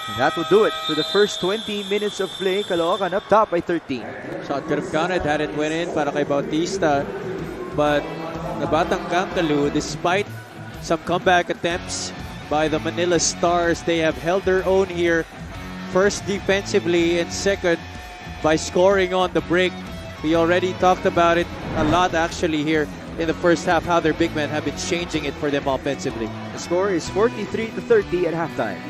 And that will do it for the first 20 minutes of play. Caloocan up top by 13. Shot could have counted had it went in para kay Bautista. But the Batang Kaloo, despite some comeback attempts by the Manila Stars, they have held their own here. First defensively and second by scoring on the break. We already talked about it a lot actually here in the first half, how their big men have been changing it for them offensively. The score is 43-30 at halftime.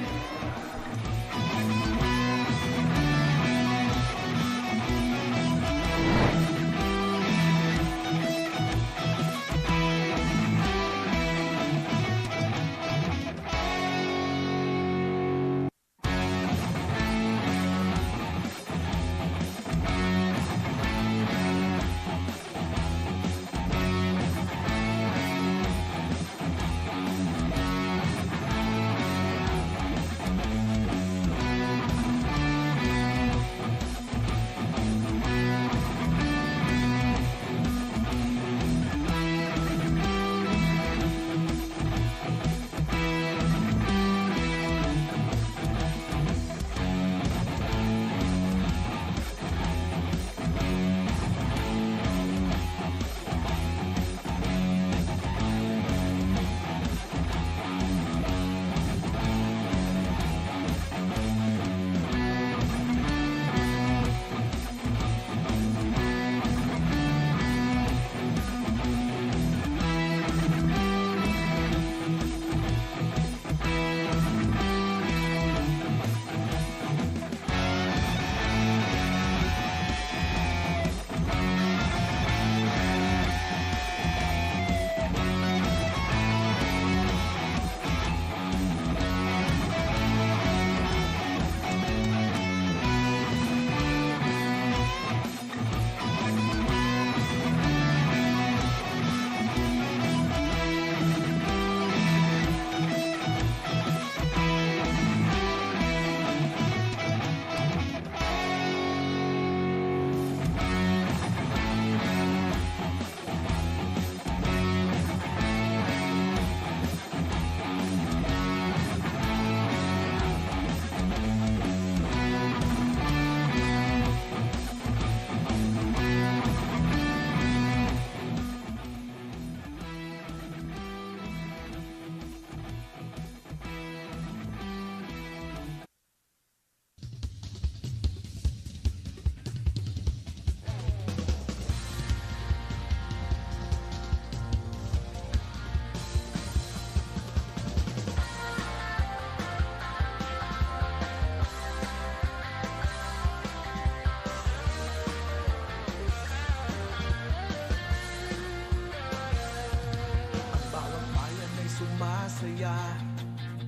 Sumasaya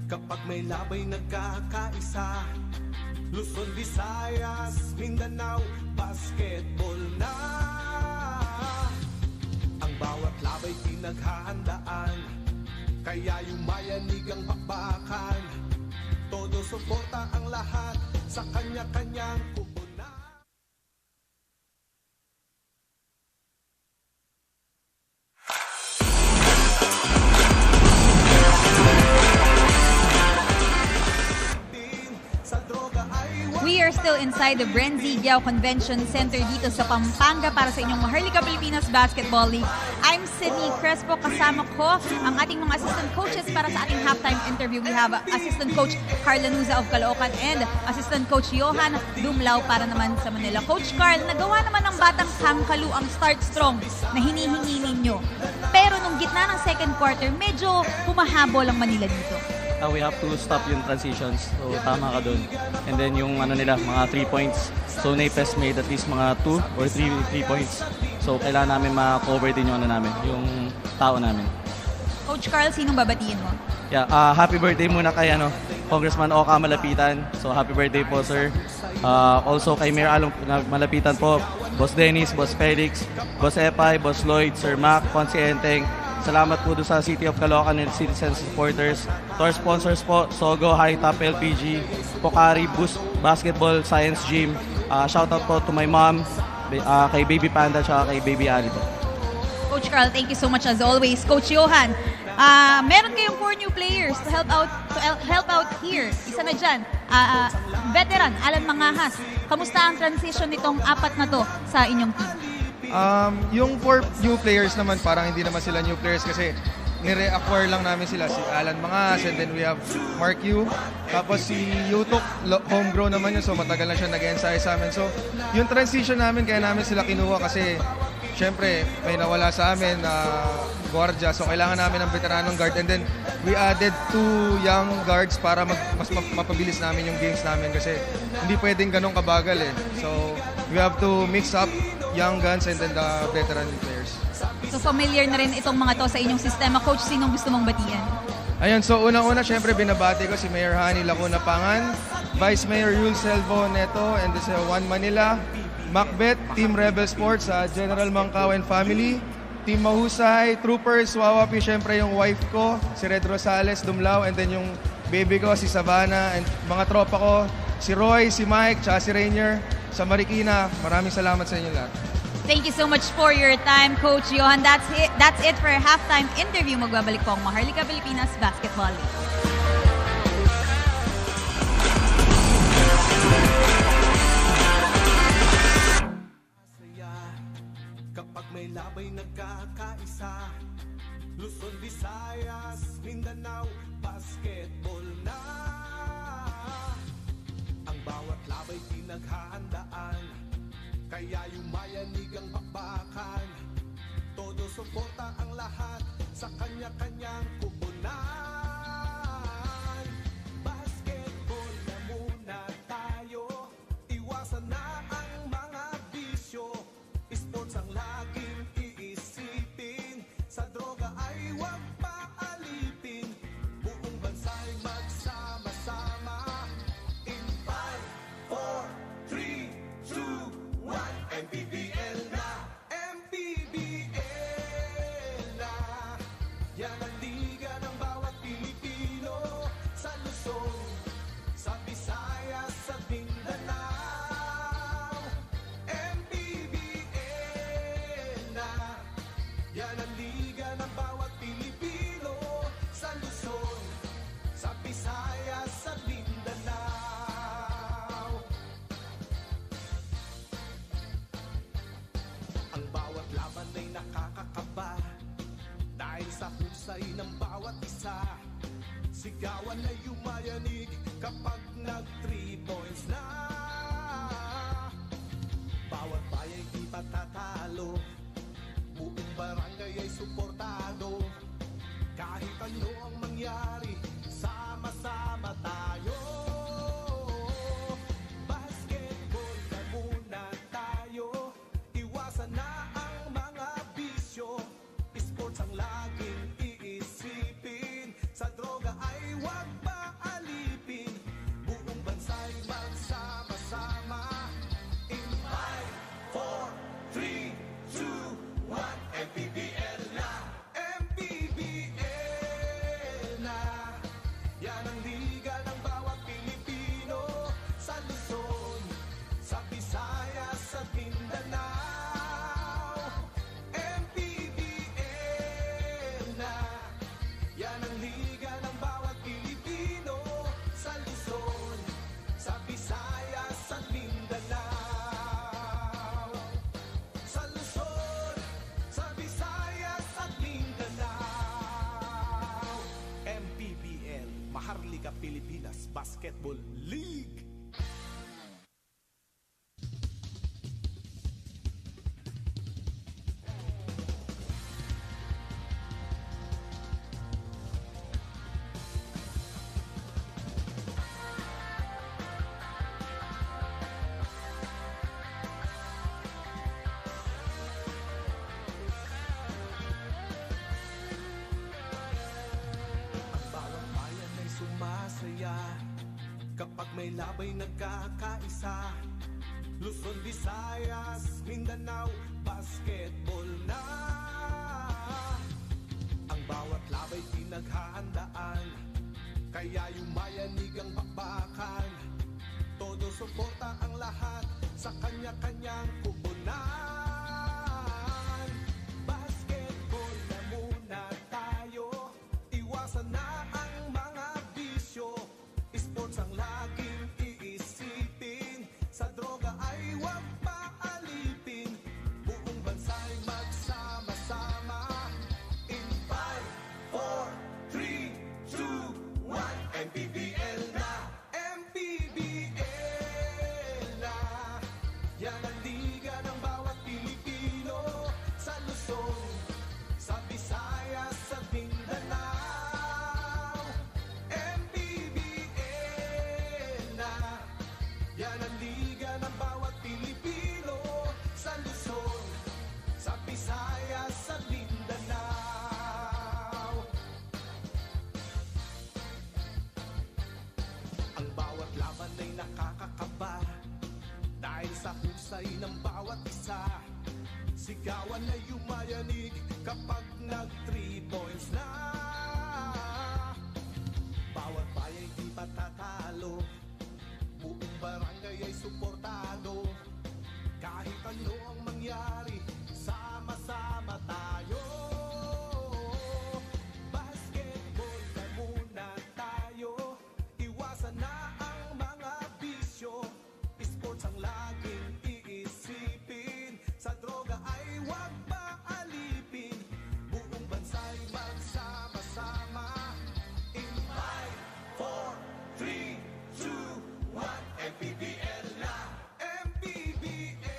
kapag may labay nagkakaisa. Luzon, Visayas, Mindanao, basketball na. Ang bawat labay pinaghahandaan, kaya yumayanig ang bakbakan. Todo suporta ang lahat sa kanya-kanyang kupunan. We are still inside the Brenzy Giao Convention Center dito sa Pampanga para sa inyong Maharlika Pilipinas Basketball League. I'm Sydney Crespo, kasama ko ang ating mga assistant coaches para sa ating halftime interview. We have Assistant Coach Carl Lanuza of Caloocan and Assistant Coach Johan Dumlao para naman sa Manila. Coach Carl, nagawa naman ng batang Kamkalu ang start strong na hinihingi ninyo. Pero nung gitna ng second quarter, medyo humahabol ang Manila dito. We have to stop yung transitions. So, tama ka dun. And then yung nila, mga 3 points. So, Napes made at least mga 2 or 3 points. So, kailangan namin ma-cover din yung yung tao namin. Coach Carl, sinong babatiin mo? Yeah, happy birthday muna kay Congressman Oka Malapitan. So, happy birthday po, sir. Also, kay Mayor Along Malapitan po. Boss Dennis, Boss Felix, Boss Epay, Boss Lloyd, Sir Mac, Ponce Enteng. Salamat po doon sa City of Caloocan and citizen supporters. To our sponsors po, Sogo, High Top LPG, Pocari, Boost Basketball, Science Gym. Shoutout po to my mom, kay Baby Panda, at kay Baby Ali po. Coach Carl, thank you so much as always. Coach Johan, meron kayong 4 new players to help out here. Isa na dyan, veteran, Alan Mangahas. Kamusta ang transition nitong 4 na to sa inyong team? Yung 4 new players naman, parang hindi naman sila new players kasi nire-acquire lang namin sila. Si Alan Mangas, and then we have Mark Yu. Tapos si Yutok, homegrown naman yun, so matagal na siya nag-ensayo sa amin. So yung transition namin, kaya namin sila kinuha kasi syempre may nawala sa amin na guardia, so kailangan namin ng veteranong guard, and then we added 2 young guards para mas mapabilis namin yung games namin kasi hindi pwedeng ganun kabagal eh. So we have to mix up young guns and then the veteran players. So familiar na rin itong mga to sa inyong sistema. Coach, sinong gusto mong batian? Ayun, so unang-una syempre binabati ko si Mayor Hani Lacuna Pangan, Vice Mayor Yul Selvo Neto, and this One Manila, Macbeth, Team Rebel Sports, General Mangkaw and family, Team Mahusay, Troopers, Wawapi, syempre yung wife ko, si Red Rosales, Dumlao, and then yung baby ko, si Savannah, and mga tropa ko, si Roy, si Mike, tsaka si Rainier, sa Marikina. Maraming salamat sa inyo lahat. Thank you so much for your time, Coach Johan. That's it for a halftime interview. Magbabalik po ang Maharlika Pilipinas Basketball League. Kapag may labay nagkakaisa, Luzon, Visayas, Mindanao, basketball na. Ang bawat labay pinaghahandaan, kaya yumayanig ang bakbakan. Todo suporta ang lahat sa kanya-kanyang kupunan. Basketball na muna tayo, iwasan na ang mga bisyo. Sports ang laging iisipin, sa droga ay huwag paalipin. Buong bansa'y magsama-sama. In 5, 4, 3, 2, 1, MPBL na, MPBL na. Yan ang liga ng bawat Pilipino, sa Luzon, sa Visayas, sa Mindanao. MPBL na, yan ang liga ng bawat Pilipino, sa Luzon, sa Visayas, sa Mindanao. Ang bawat laban ay nakakakaba, dahil sa husay ng bawat isa. Sigawan ay yumayanig kapag nag-3 points na. Bawat bayay di patatalo, buong barangay ay suportado. Kahit ano ang mangyari, sama-sama tayo. Basketball na muna tayo, iwasan na ang mga bisyo. Sports ang laging iisipin, sa droga ay huwag paalipin. Buong bansa'y magsama-sama. In 5, 4, 3, 2, 1, MPBL na, MPBL na. Yan ang liga ng bawat Pilipino, sa Luzon, sa Visayas, sa Mindanao. MPBL na, yan ang liga ng bawat Pilipino, sa Luzon, sa Visayas, sa Mindanao. Sa Luzon, sa Visayas, at Mindanao. MPBL, Maharlika Pilipinas Basketball League. Ang bawat bayan ay sumasaya kapag may labay nagkakaisa. Luzon, Visayas, Mindanao, basketball na. Ang bawat labay pinaghahandaan, kaya yumayanig ang bakbakan. Todo suporta ang lahat sa kanya-kanyang kupunan. Basketball na muna tayo, iwasan na ang mga bisyo. Sports ang laging iisipin, sa droga ay huwag paalipin. Buong bansa'y magsama-sama. In 5, 4, Yan ang liga ng bawat Pilipino. Sa Luzon, sa Visayas, sa Mindanao. MPBL na. Yan ang liga ng bawat Pilipino. Sa Luzon, sa Visayas, sa Mindanao. Ang bawat laban ay nakakakaba dahil sa husay ng bawat isa. Sigawan ay yumayanig kapag nag 3 points na. Bawat bayan di matatalo, buong barangay ay suportado. Kahit ano ang mangyari, sama-sama tayo. Basketball na muna tayo, iwasan na ang mga bisyo. Sports ang laging iisipin, sa droga ay huwag maalipin. Buong bansa'y magsama-sama. In 5, 4, 3, 2, 1, MPBL na. MPBL.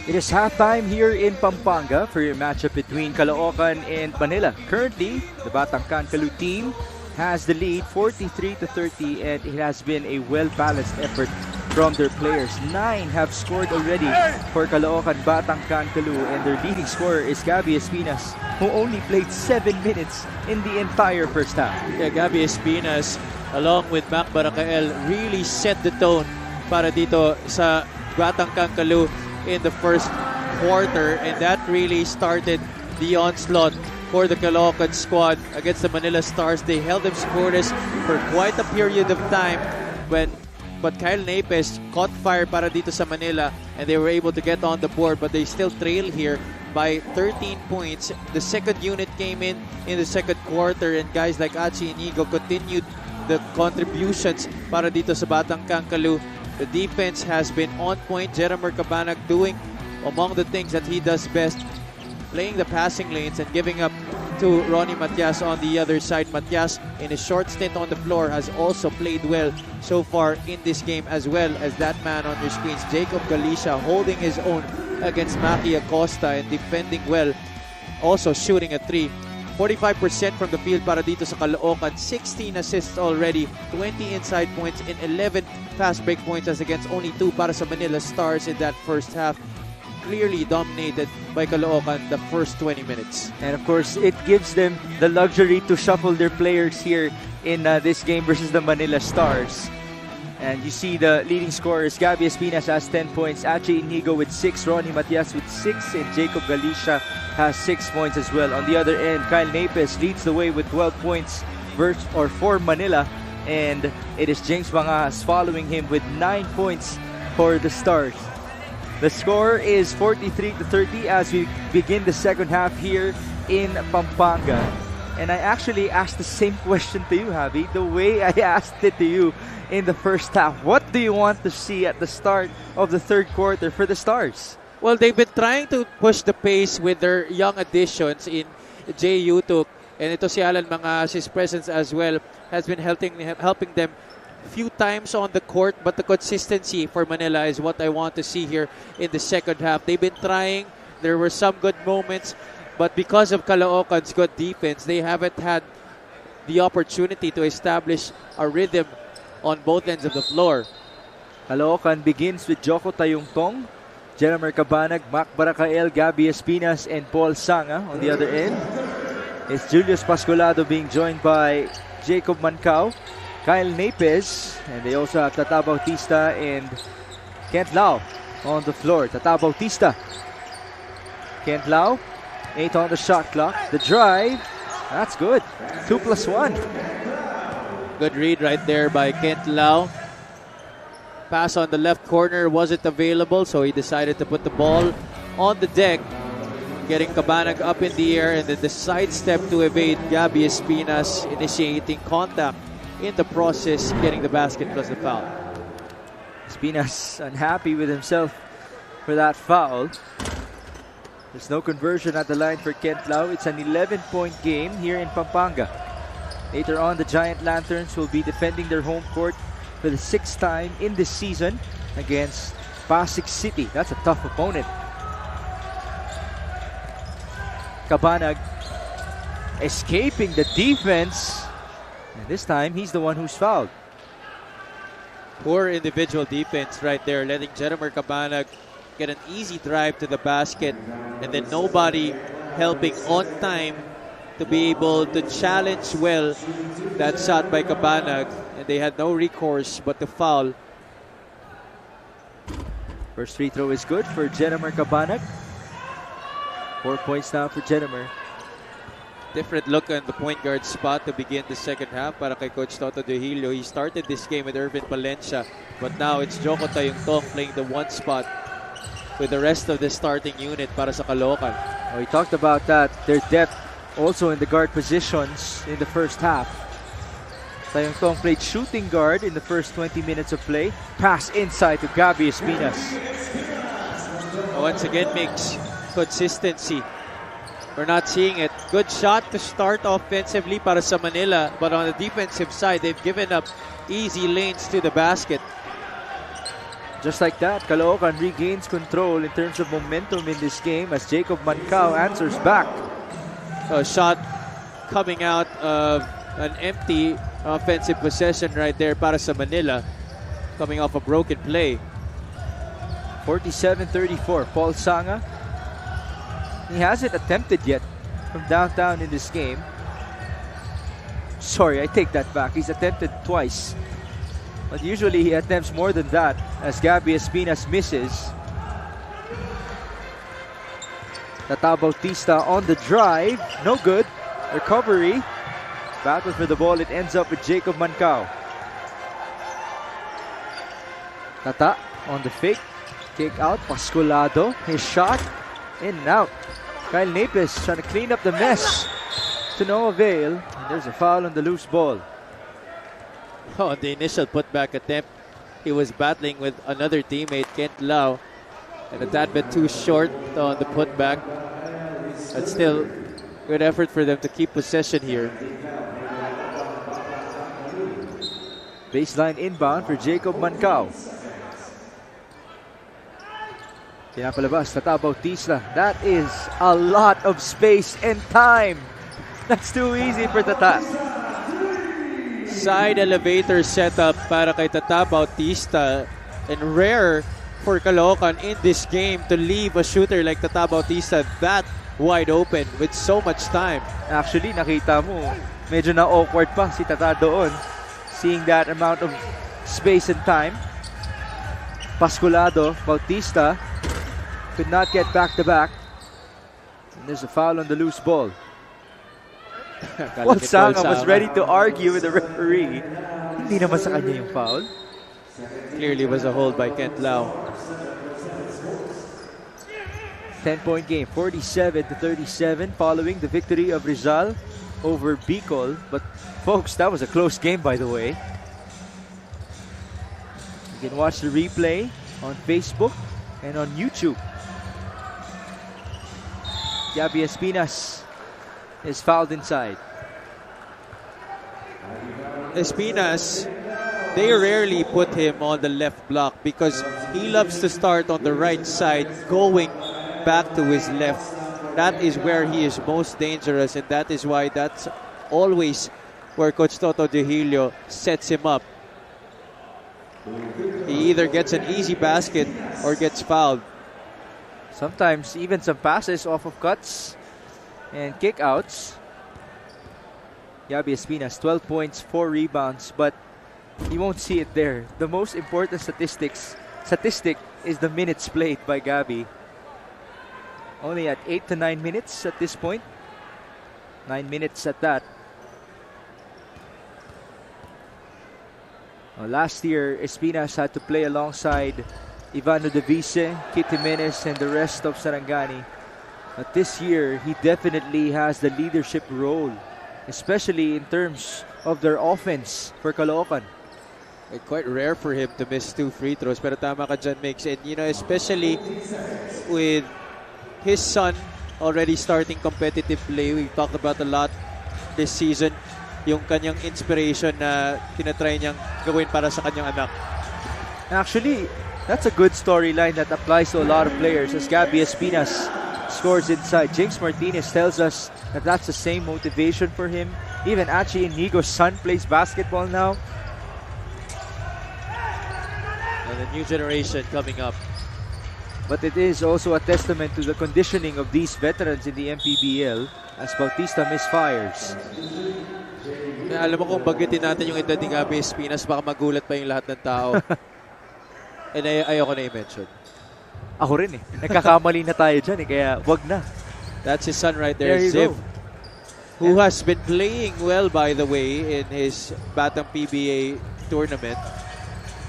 It is halftime here in Pampanga for your matchup between Caloocan and Manila. Currently, the Batangkan Kaloo team has the lead 43-30, and it has been a well-balanced effort from their players. 9 have scored already for Caloocan Batangkan Kaloo, and their leading scorer is Gabby Espinas, who only played 7 minutes in the entire first half. Yeah, Gabby Espinas along with Mac Baracael really set the tone para dito sa Batangkan Kaloo in the first quarter, and that really started the onslaught for the Caloocan squad against the Manila Stars. They held them scoreless for quite a period of time, but Kyle Napes caught fire para dito sa Manila, and they were able to get on the board, but they still trail here by 13 points. The second unit came in the second quarter, and guys like Achi Inigo continued the contributions para dito sa Batangkan Kaloo. The defense has been on point. Jeremy Cabanag doing among the things that he does best, playing the passing lanes and giving up to Ronnie Matias on the other side. Matias, in a short stint on the floor, has also played well so far in this game, as well as that man on your screens, Jacob Galicia, holding his own against Maki Acosta and defending well, also shooting a 3. 45% from the field para dito sa Caloocan, 16 assists already, 20 inside points and 11 fast break points, as against only 2 para sa Manila Stars in that first half. Clearly dominated by Caloocan the first 20 minutes. And of course, it gives them the luxury to shuffle their players here in this game versus the Manila Stars. And you see the leading scorers, Gabby Espinas has 10 points, Achi Inigo with 6, Ronnie Matias with 6, and Jacob Galicia has 6 points as well. On the other end, Kyle Napes leads the way with 12 points for Manila, and it is James Mangas following him with 9 points for the Stars. The score is 43-30 as we begin the second half here in Pampanga. And I actually asked the same question to you, Javi, the way I asked it to you in the first half. What do you want to see at the start of the third quarter for the Stars? Well, they've been trying to push the pace with their young additions in Jay Yutuk, and ito si Alan Mangas, his presence as well has been helping them few times on the court, but the consistency for Manila is what I want to see here in the second half. They've been trying. There were some good moments, but because of Caloocan's good defense, they haven't had the opportunity to establish a rhythm on both ends of the floor. Caloocan begins with Joko Tayungtong, Jeremy Cabanag, Mac Baracael, Gabby Espinas, and Paul Sanga. On the other end, it's Julius Pascolado being joined by Jacob Mancao, Kyle Napes, and they also have Tata Bautista and Kent Lau on the floor. Tata Bautista, Kent Lau, 8 on the shot clock. The drive, that's good. 2+1. Good read right there by Kent Lau. Pass on the left corner wasn't available, so he decided to put the ball on the deck, getting Cabanag up in the air, and then the sidestep to evade Gabby Espinas, initiating contact in the process, getting the basket plus the foul. Espinas unhappy with himself for that foul. There's no conversion at the line for Kent Lau. It's an 11-point game here in Pampanga. Later on, the Giant Lanterns will be defending their home court for the 6th time in this season against Pasig City. That's a tough opponent. Cabanag escaping the defense. And this time, he's the one who's fouled. Poor individual defense right there, letting Jeromer Cabanag get an easy drive to the basket, and then nobody helping on time to be able to challenge well that shot by Cabanag, and they had no recourse but to foul. First free throw is good for Jeromer Cabanag. 4 points now for Jeromer. Different look on the point guard spot to begin the second half para kay Coach Toto De Hilio. He started this game with Irvin Valencia, but now it's Joko Tayungtong playing the 1 spot with the rest of the starting unit para sa Caloocan. Oh, we talked about that. Their depth also in the guard positions in the first half. Tayungtong played shooting guard in the first 20 minutes of play. Pass inside to Gabby Espinas. Once again, makes consistency. We're not seeing it. Good shot to start offensively para sa Manila, but on the defensive side, they've given up easy lanes to the basket. Just like that, Caloocan regains control in terms of momentum in this game as Jacob Mancao answers back. A shot coming out of an empty offensive possession right there para sa Manila, coming off a broken play. 47-34, Paul Sanga. He hasn't attempted yet from downtown in this game. Sorry, I take that back. He's attempted twice. But usually he attempts more than that as Gabby Espinas misses. Tata Bautista on the drive. No good. Recovery. Battle for the ball. It ends up with Jacob Mancao. Tata on the fake. Kick out. Pascolado. His shot. In and out. Kyle Naples trying to clean up the mess. To no avail. And there's a foul on the loose ball. On the initial putback attempt, he was battling with another teammate, Kent Lau, and a tad bit too short on the putback. But still, good effort for them to keep possession here. Baseline inbound for Jacob Mancao. Pinapalabas, Tata Bautista. That is a lot of space and time. That's too easy for Tata. Side elevator setup para kay Tata Bautista, and rare for Caloocan in this game to leave a shooter like Tata Bautista that wide open with so much time. Actually, nakita mo, medyo na-awkward pa si Tata doon. Seeing that amount of space and time. Pascolado, Bautista could not get back-to-back. And there's a foul on the loose ball. Paul Sanga was ready to argue with the referee. Hindi naman sa kanya yung foul. Clearly was a hold by Kent Lau. 10-point game, 47-37 following the victory of Rizal over Bicol. But folks, that was a close game, by the way. You can watch the replay on Facebook and on YouTube. Gabby Espinas is fouled inside. Espinas, they rarely put him on the left block because he loves to start on the right side, going back to his left. That is where he is most dangerous, and that is why that's always where Coach Toto De Hilio sets him up. He either gets an easy basket or gets fouled. Sometimes even some passes off of cuts and kickouts. Gabby Espinas, 12 points, 4 rebounds, but you won't see it there. The most important statistic is the minutes played by Gabby. Only at 8 to 9 minutes at this point. 9 minutes at that. Last year, Espinas had to play alongside Ivano Devise, Kit Jimenez, and the rest of Sarangani. But this year, he definitely has the leadership role, especially in terms of their offense for Caloocan. Quite rare for him to miss 2 free throws, pero tama ka dyan, Mix. And you know, especially with his son already starting competitive play. We talked about a lot this season. Yung kanyang inspiration na tinatry niyang gawin para sa kanyang anak. Actually, that's a good storyline that applies to a lot of players as Gabby Espinas scores inside. James Martinez tells us that that's the same motivation for him. Even Achi Inigo's son plays basketball now. And a new generation coming up. But it is also a testament to the conditioning of these veterans in the MPBL as Bautista misfires. Alam mo kung bagitin natin yung edad ni Gabby Espinas, baka magulat pa yung lahat ng tao. And ayoko na i-mention. Ako rin eh. Nagkakamali na tayo dyan eh, kaya wag na. That's his son right there, There you Ziv. go. Who has been playing well, by the way, in his Batang PBA tournament.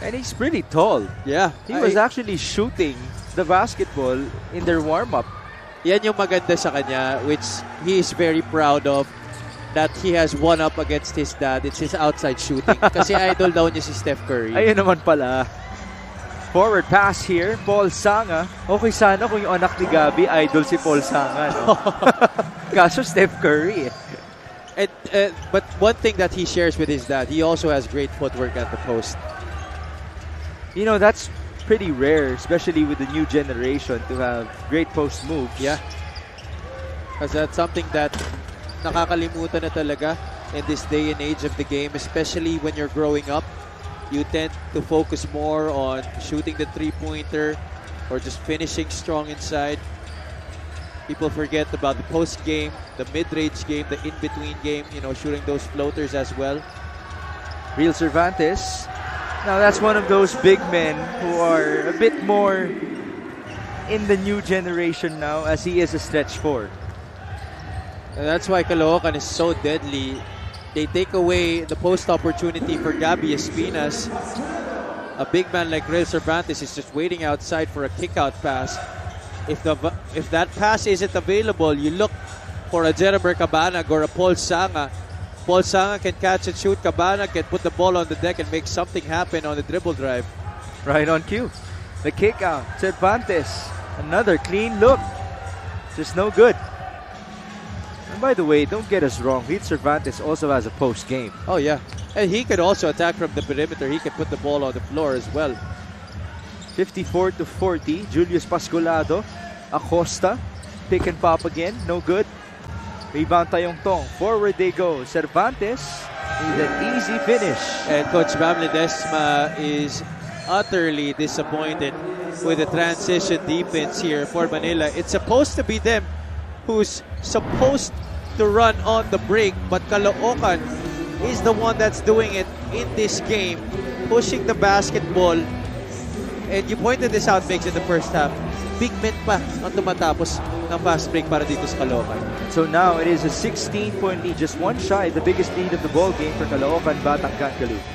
And he's pretty tall. Yeah. He was actually shooting the basketball in their warm-up. Yan yung maganda sa kanya, which he is very proud of, that he has one up against his dad. It's his outside shooting. Kasi idol daw niya si Steph Curry. Ayun naman pala. Forward pass here, Paul Sanga. Okay sana kung yung anak ni Gabby, idol si Paul Sanga. No? Kaso Steph Curry. And, but one thing that he shares with his dad, he also has great footwork at the post. You know, that's pretty rare, especially with the new generation, to have great post moves. Yeah. Because that's something that nakakalimutan na talaga in this day and age of the game, especially when you're growing up. You tend to focus more on shooting the three-pointer or just finishing strong inside. People forget about the post game, the mid-range game, the in-between game, you know, shooting those floaters as well. Real Cervantes. Now that's one of those big men who are a bit more in the new generation now, as he is a stretch four. And that's why Caloocan is so deadly. They take away the post opportunity for Gabby Espinas. A big man like Real Cervantes is just waiting outside for a kick-out pass. If that pass isn't available, you look for a Jeraber Cabanag or a Paul Sanga. Paul Sanga can catch and shoot. Cabanag can put the ball on the deck and make something happen on the dribble drive. Right on cue. The kick out. Cervantes. Another clean look. Just no good. And by the way, don't get us wrong. Real Cervantes also has a post game. Oh, yeah. And he could also attack from the perimeter. He could put the ball on the floor as well. 54-40. Julius Pascolado. Acosta. Pick and pop again. No good. Rebound Tayong Tong. Forward they go. Cervantes with an easy finish. And Coach Bam Ledesma is utterly disappointed with the transition defense here for Manila. It's supposed to be them who's supposed to run on the break, but Caloocan is the one that's doing it in this game, pushing the basketball. And you pointed this out, Migs, in the first half. Big men pa ang tumatapos ng fast break para dito sa Caloocan. So now it is a 16-point lead, just one shy, the biggest lead of the ball game for Caloocan Batangan Kalooc.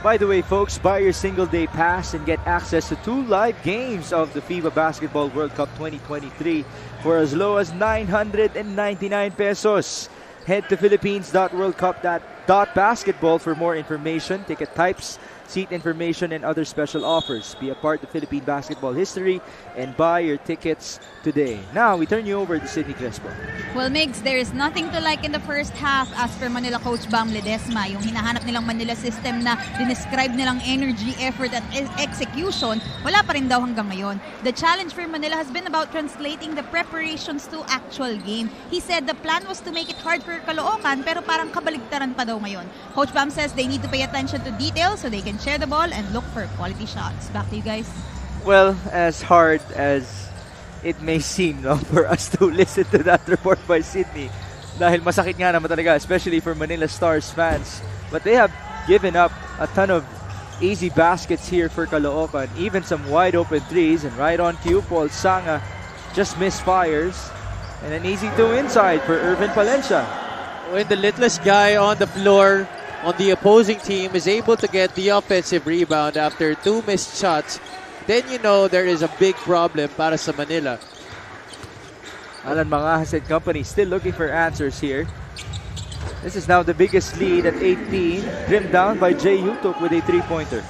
By the way, folks, buy your single-day pass and get access to 2 live games of the FIBA Basketball World Cup 2023 for as low as 999 pesos. Head to philippines.worldcup.basketball for more information, ticket types, seat information, and other special offers. Be a part of Philippine basketball history and buy your tickets today. Now, we turn you over to Sydney Crespo. Well, Migs, there is nothing to like in the first half as per Manila coach Bam Ledesma. Yung hinahanap nilang Manila system na dinescribe nilang energy, effort, at execution, wala pa rin daw hanggang ngayon. The challenge for Manila has been about translating the preparations to actual game. He said the plan was to make it hard for Caloocan, pero parang kabaligtaran pa daw ngayon. Coach Bam says they need to pay attention to details so they can share the ball and look for quality shots. Back to you guys. Well, as hard as it may seem, no, for us to listen to that report by Sydney, dahil masakit nga naman talaga, especially for Manila Stars fans. But they have given up a ton of easy baskets here for Caloocan, even some wide open threes, and right on cue, Paul Sanga just misfires, and an easy two inside for Irvin Palencia. when the littlest guy on the floor on the opposing team is able to get the offensive rebound after 2 missed shots, then you know there is a big problem para sa Manila. Alan Mangajas and company still looking for answers here. This is now the biggest lead at 18, trimmed down by Jay Yutok with a 3-pointer.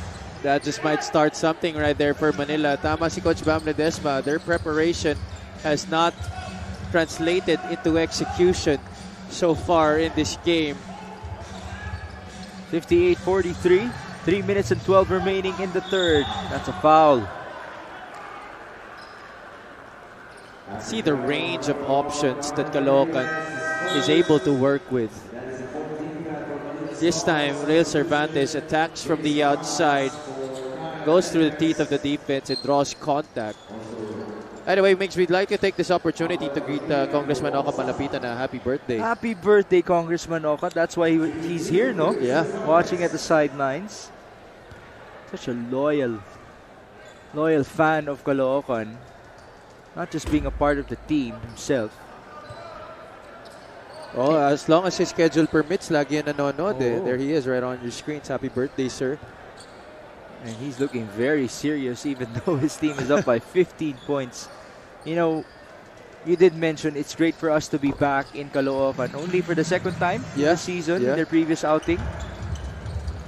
That just might start something right there for Manila. Tama si Coach Bam Ledesma. Their preparation has not translated into execution so far in this game. 58-43, 3 minutes and 12 remaining in the third. That's a foul. See the range of options that Caloocan is able to work with. This time, Real Cervantes attacks from the outside, goes through the teeth of the defense and draws contact. Anyway, Mix, we'd like to take this opportunity to greet Congressman Oka Malapitan a happy birthday. Happy birthday, Congressman Oka. That's why he's here, no? Yeah. Watching at the sidelines. Such a loyal fan of Caloocan. Not just being a part of the team himself. Oh, as long as his schedule permits, lagi yan nanonood eh. There he is right on your screens. Happy birthday, sir. And he's looking very serious even though his team is up by 15 points. You know, you did mention it's great for us to be back in Caloocan only for the second time this season in their previous outing.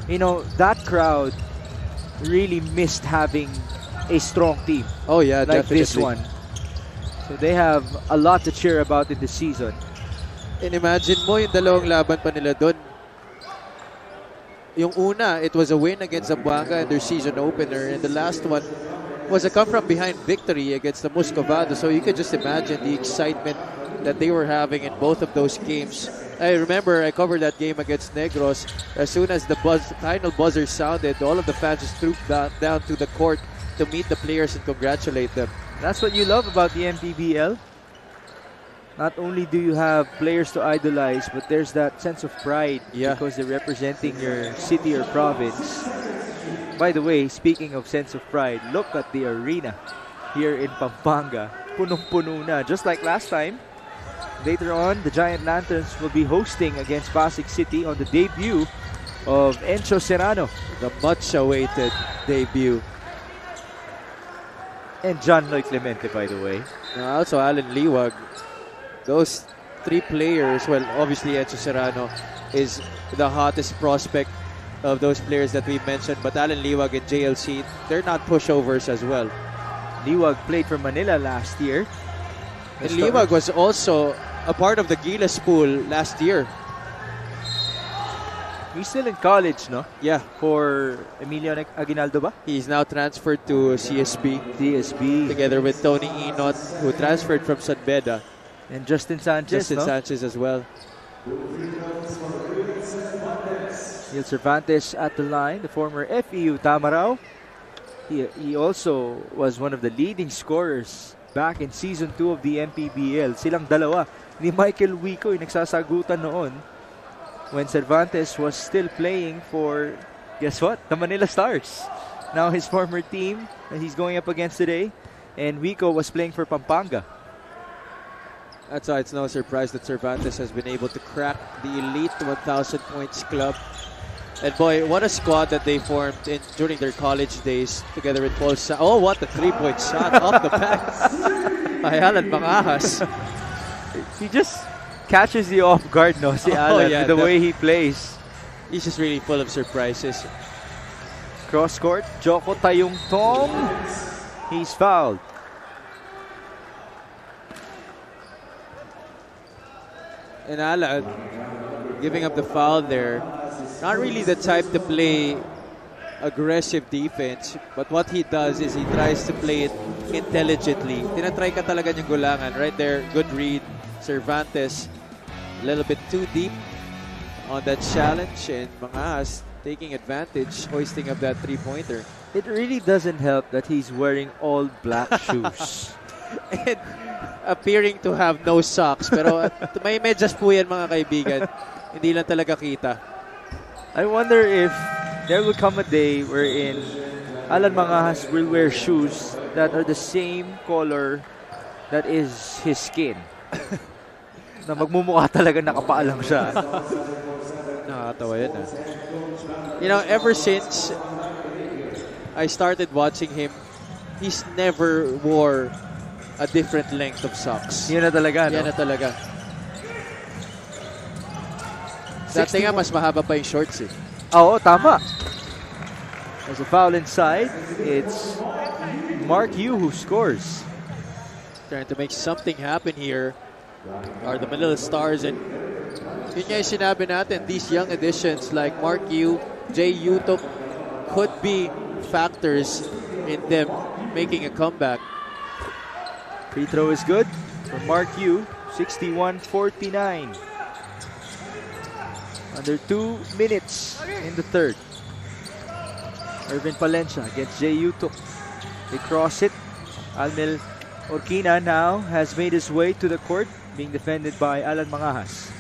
You know, that crowd really missed having a strong team. Oh yeah, like definitely. this one. So they have a lot to cheer about in this season. And imagine mo yung dalawang laban pa nila doon. Yung una, it was a win against Zamboanga in their season opener. And the last one was a come-from-behind victory against the Muscovado. So you could just imagine the excitement that they were having in both of those games. I remember I covered that game against Negros. As soon as the final buzzer sounded, all of the fans just trooped down to the court to meet the players and congratulate them. That's what you love about the MPBL. Not only do you have players to idolize, but there's that sense of pride because they're representing your city or province. By the way, speaking of sense of pride, look at the arena here in Pampanga. Punong-puno na. Just like last time, later on, the Giant Lanterns will be hosting against Pasig City on the debut of Encho Serrano. The much-awaited debut. And John Lloyd Clemente, by the way. Also, Alan Liwag. Those three players, well, obviously Encho Serrano is the hottest prospect of those players that we mentioned, but Alan Liwag and JLC, they're not pushovers as well. Liwag played for Manila last year. And Liwag was also a part of the Gilas pool last year. He's still in college, no? Yeah. For Emilio Aguinaldo ba? He's now transferred to CSB. Together with Tony Inot, who transferred from San Beda. And Justin Sanchez, Sanchez as well. Neil Cervantes at the line, the former FEU Tamaraw. He also was one of the leading scorers back in Season 2 of the MPBL. Silang dalawa ni Michael Wico yung nagsasagutan noon when Cervantes was still playing for, guess what? The Manila Stars. Now his former team that he's going up against today. And Wico was playing for Pampanga. That's why it's no surprise that Cervantes has been able to crack the elite 1,000 points club. And boy, what a squad that they formed during their college days together with Paul Oh, what a 3-point shot off the back by Alan Mangajas. He just catches you off guard, no? Si Alan, with the way he plays. He's just really full of surprises. Cross court, Joko Tayong Tom. He's fouled. And Alan giving up the foul there. Not really the type to play aggressive defense, but what he does is he tries to play it intelligently. Tinatry ka talaga niyang gulangan. Right there, good read. Cervantes, a little bit too deep on that challenge, and Mangajas taking advantage, hoisting up that three-pointer. It really doesn't help that he's wearing all black shoes. And appearing to have no socks. Pero may medyas po yan, mga kaibigan. Hindi lang talaga kita. I wonder if there will come a day wherein Alan Mangajas will wear shoes that are the same color that is his skin. Na magmumukha talaga nakapaa lang siya. Nakakatawa yun. You know, ever since I started watching him, he's never wore a different length of socks. Yan na talaga, no? Yan na talaga. Dati nga, mas mahaba pa yung shorts eh. Oo, tama. There's a foul inside. It's Mark Yu who scores. Trying to make something happen here are the Manila Stars, and yun nga yung sinabi natin, these young additions like Mark Yu, Jay Yutok could be factors in them making a comeback. Free throw is good for Mark Yu, 61-49. Under 2 minutes in the third. Irvin Palencia against Jay Yutok. They cross it. Almel Orquina now has made his way to the court, being defended by Alan Mangahas.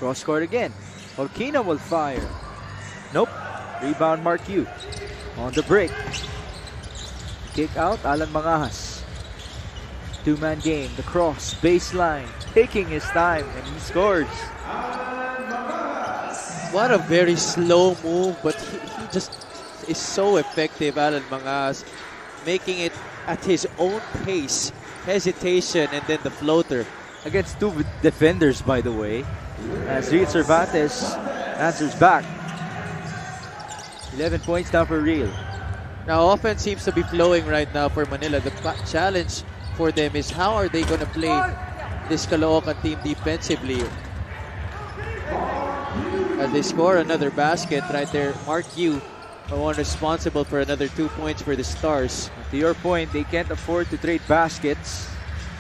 Cross court again. Orquina will fire. Nope. Rebound Mark Yu. On the break. Kick out Alan Mangahas. Two-man game. The cross. Baseline. Taking his time and he scores. What a very slow move, but he just is so effective, Alan Mangas, making it at his own pace. Hesitation and then the floater. Against two defenders, by the way. As Real Cervantes answers back. 11 points now for Real. Now, offense seems to be flowing right now for Manila. The challenge for them is how are they going to play this Caloocan team defensively. As they score another basket right there, Mark Yu, the one responsible for another 2 points for the Stars. To your point, they can't afford to trade baskets.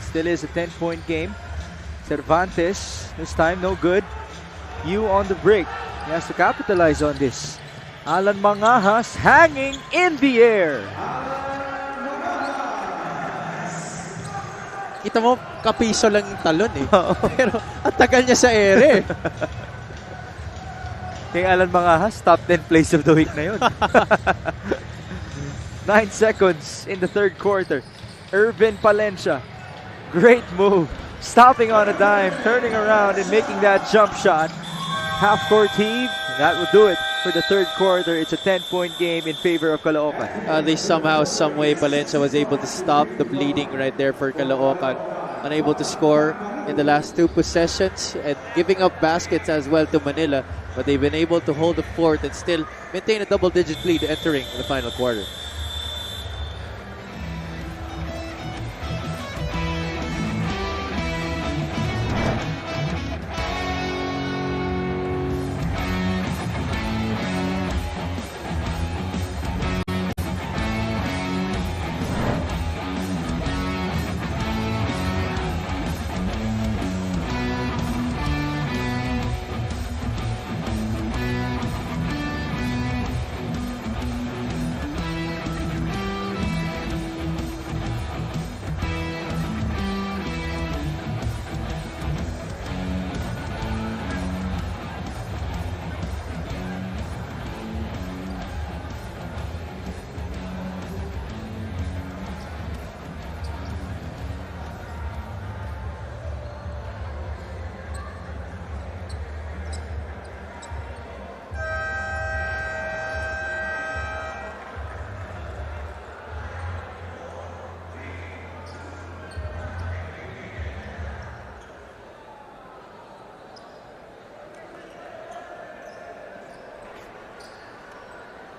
Still is a 10-point game. Cervantes, this time no good. Yu on the break. He has to capitalize on this. Alan Mangahas hanging in the air. Kita mo, kapiso lang yung talon eh. Pero ang tagal niya sa ere. Kay Alan Mangahas, top 10 plays of the week na yun. 9 seconds in the third quarter. Irvin Palencia. Great move. Stopping on a dime, turning around and making that jump shot. Half-court heave. That will do it for the third quarter. It's a 10-point game in favor of Caloocan. They somehow, some way, Palencia was able to stop the bleeding right there for Caloocan. Unable to score in the last 2 possessions and giving up baskets as well to Manila. But they've been able to hold the fort and still maintain a double-digit lead entering the final quarter.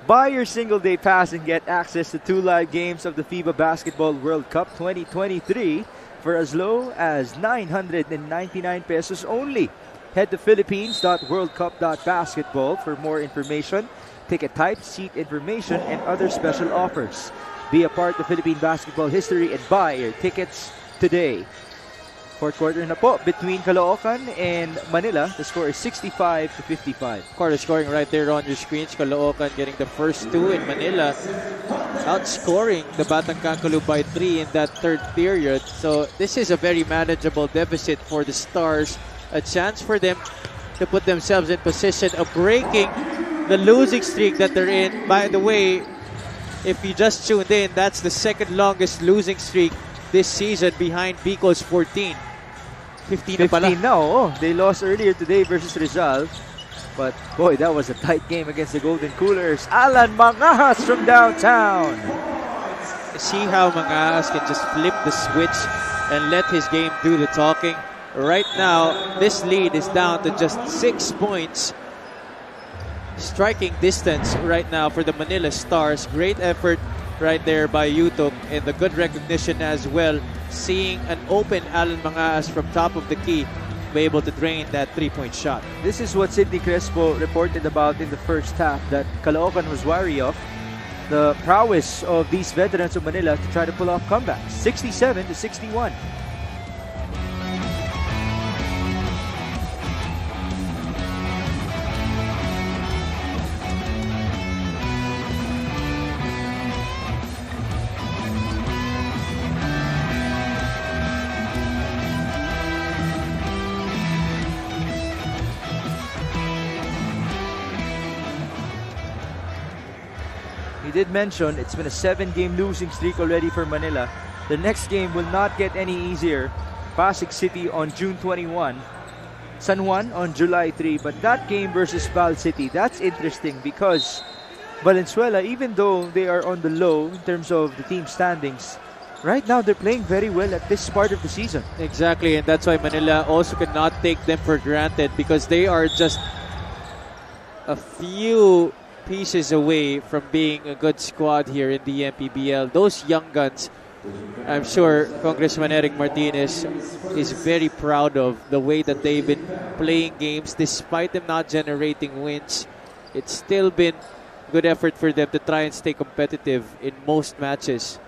Buy your single-day pass and get access to 2 live games of the FIBA Basketball World Cup 2023 for as low as 999 pesos only. Head to philippines.worldcup.basketball for more information, ticket types, seat information, and other special offers. Be a part of Philippine basketball history and buy your tickets today. Fourth quarter na po between Caloocan and Manila. The score is 65-55. Quarter scoring right there on your screens. Caloocan getting the first 2 in Manila, outscoring the Batang Kakulu by 3 in that third period. So this is a very manageable deficit for the Stars. A chance for them to put themselves in position of breaking the losing streak that they're in. By the way, if you just tuned in, that's the second longest losing streak this season behind Bicol's 14. 15 na pala. 15 now. Oh, they lost earlier today versus Rizal. But boy, that was a tight game against the Golden Coolers. Alan Mangahas from downtown. See how Mangas can just flip the switch and let his game do the talking. Right now, this lead is down to just 6 points. Striking distance right now for the Manila Stars. Great effort right there by Yutok, and the good recognition as well. Seeing an open Alan Mangas from top of the key, be able to drain that 3-point shot. This is what Sidney Crespo reported about in the first half, that Caloocan was wary of. The prowess of these veterans of Manila to try to pull off comebacks. 67-61. Did mention it's been a 7-game losing streak already for Manila. The next game will not get any easier. Pasig City on June 21, San Juan on July 3. But that game versus Val City, that's interesting because Valenzuela, even though they are on the low in terms of the team standings, right now they're playing very well at this part of the season. Exactly, and that's why Manila also cannot take them for granted, because they are just a few pieces away from being a good squad here in the MPBL. Those young guns, I'm sure Congressman Eric Martinez is very proud of the way that they've been playing games despite them not generating wins. It's still been good effort for them to try and stay competitive in most matches.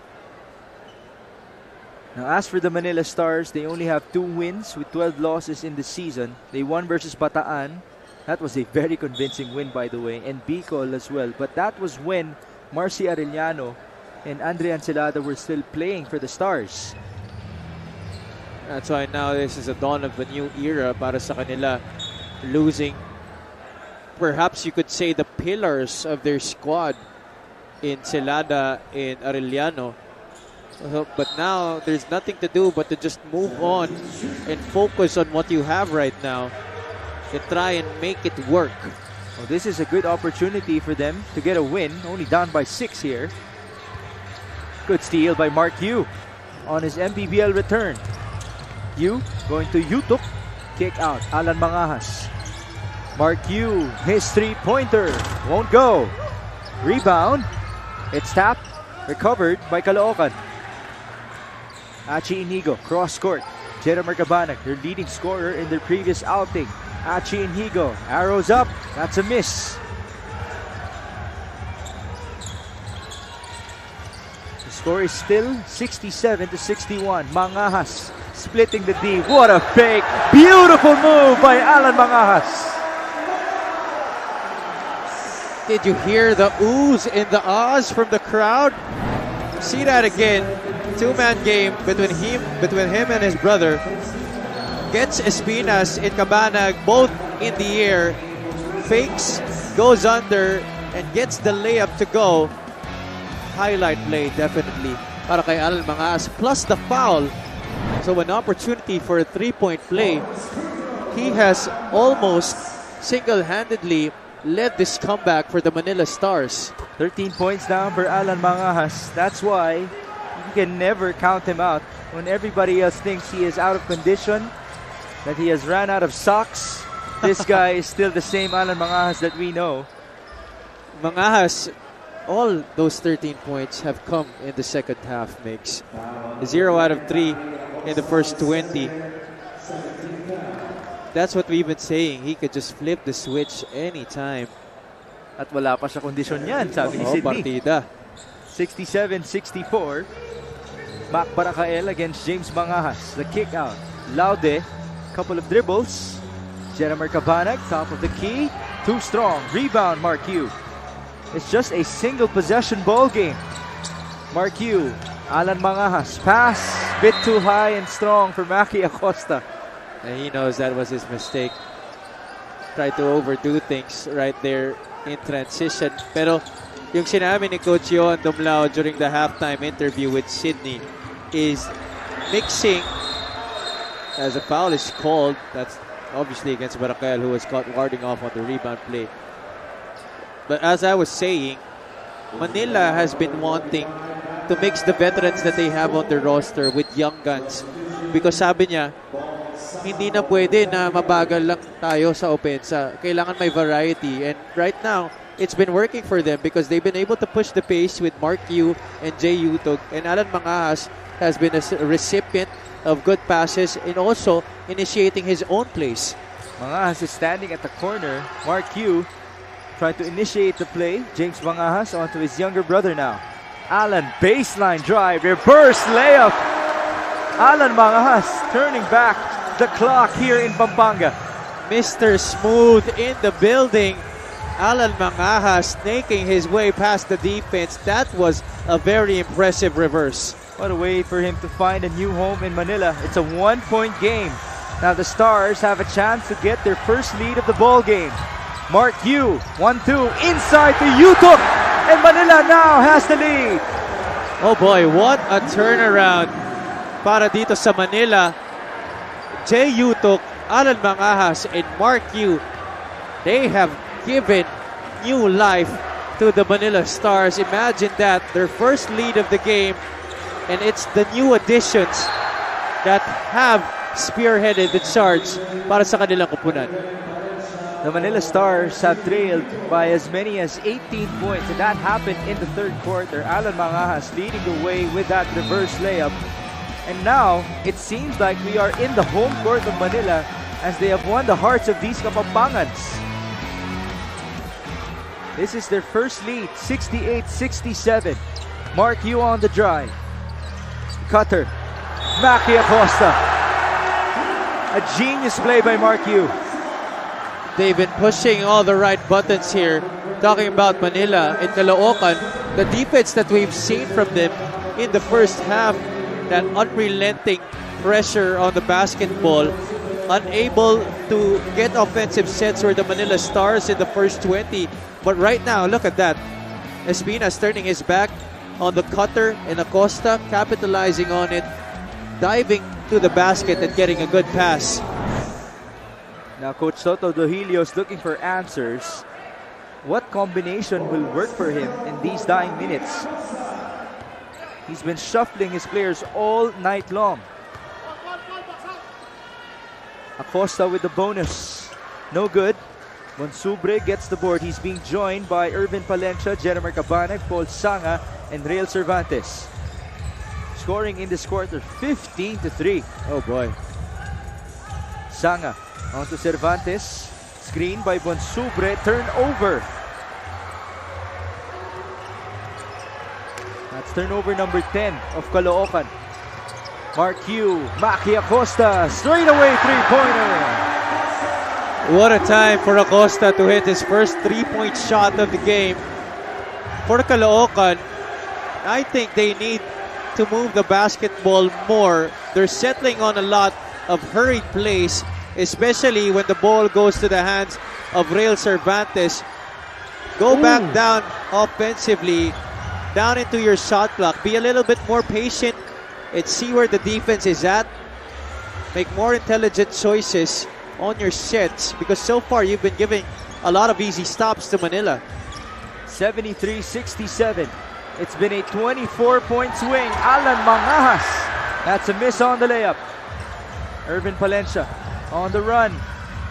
Now, as for the Manila Stars, they only have 2 wins with 12 losses in the season. They won versus Bataan. That was a very convincing win, by the way, and Bicol as well. But that was when Marcy Arellano and Andre Ancelada were still playing for the Stars. That's why now this is a dawn of a new era para sa kanila. Losing, perhaps you could say, the pillars of their squad in Celada and Arellano. But now there's nothing to do but to just move on and focus on what you have right now and try and make it work. Well, this is a good opportunity for them to get a win. Only down by 6 here. Good steal by Mark Yu on his MPBL return. Yu going to Yutuk. Kick out. Alan Mangahas. Mark Yu, his 3-pointer. Won't go. Rebound. It's tapped. Recovered by Caloocan. Achi Inigo, cross court. Jeremy Cabanag, their leading scorer in their previous outing. Achi Inigo, arrows up. That's a miss. The score is still 67-61. Mangahas splitting the D. What a fake. Beautiful move by Alan Mangahas. Did you hear the oohs and the ahs from the crowd? See that again. 2-man game between him and his brother. Gets Espinas and Cabanag both in the air. Fakes, goes under, and gets the layup to go. Highlight play, definitely, para kay Alan Mangahas. Plus the foul. So an opportunity for a 3-point play. He has almost single-handedly led this comeback for the Manila Stars. 13 points down for Alan Mangahas. That's why you can never count him out. When everybody else thinks he is out of condition, that he has ran out of socks, this guy is still the same Alan Mangahas that we know. Mangahas, all those 13 points have come in the second half, Migs. 0 out of 3 in the first 20. That's what we've been saying. He could just flip the switch anytime. At wala pa sa kondisyon yan, sabi ni Oh, Sidney. partida. 67-64. Mac Barakael against James Mangahas. The kick out. Laude, couple of dribbles. Jeremy Cabanag, top of the key. Too strong. Rebound, Mark Yu. It's just a single possession ball game. Mark Yu, Alan Mangahas. Pass, bit too high and strong for Maki Acosta. And he knows that was his mistake. Tried to overdo things right there in transition. Pero yung sinabi ni Coach Johan Dumlao during the halftime interview with Sidney is mixing as a foul is called. That's obviously against Barakel, who was caught warding off on the rebound play. But as I was saying, Manila has been wanting to mix the veterans that they have on their roster with young guns. Because sabi niya, hindi na pwede na mabagal lang tayo sa opensa. Kailangan may variety. And right now, it's been working for them because they've been able to push the pace with Mark Yu and Jay Utog. And Alan Mangahas has been a recipient of good passes and also initiating his own plays. Mangahas is standing at the corner. Mark Yu trying to initiate the play. James Mangahas onto his younger brother now. Alan, baseline drive, reverse layup. Alan Mangahas turning back the clock here in Pampanga. Mr. Smooth in the building. Alan Mangahas snaking his way past the defense. That was a very impressive reverse. What a way for him to find a new home in Manila. It's a 1-point game. Now the Stars have a chance to get their first lead of the ball game. Mark Yu, 1-2, inside to Yutok, and Manila now has the lead. Oh boy, what a turnaround para dito sa Manila. Jay Yutok, Alan Mangahas, and Mark Yu, they have given new life to the Manila Stars. Imagine that, their first lead of the game, and it's the new additions that have spearheaded the charge para sa kanilang kupunan. The Manila Stars have trailed by as many as 18 points, and that happened in the third quarter. Alan Mangahas leading the way with that reverse layup. And now, it seems like we are in the home court of Manila as they have won the hearts of these Kapampangans. This is their first lead, 68-67. Mark Yu on the drive. Cutter. Maki Acosta. A genius play by Mark Yu. They've been pushing all the right buttons here. Talking about Manila and Caloocan, the defense that we've seen from them in the first half, that unrelenting pressure on the basketball, unable to get offensive sets were the Manila Stars in the first 20. But right now, look at that. Espinas turning his back on the cutter and Acosta capitalizing on it, diving to the basket and getting a good pass. Now Coach Soto Dohilio's looking for answers. What combination will work for him in these dying minutes? He's been shuffling his players all night long. Acosta with the bonus. No good. Bonsubre gets the board. He's being joined by Irvin Palencia, Jeremy Cabanag, Paul Sanga, and Real Cervantes. Scoring in this quarter, 15-3. Oh boy. Sanga onto Cervantes. Screen by Bonsubre. Turnover. That's turnover number 10 of Caloocan. Mark Yu, Maki Acosta, straight away three-pointer. What a time for Acosta to hit his first three-point shot of the game. For Caloocan, I think they need to move the basketball more. They're settling on a lot of hurried plays, especially when the ball goes to the hands of Real Cervantes. Go back down offensively, down into your shot clock. Be a little bit more patient and see where the defense is at. Make more intelligent choices on your sets, because so far you've been giving a lot of easy stops to Manila. 73-67. It's been a 24-point swing. Alan Mangahas. That's a miss on the layup. Irvin Palencia on the run,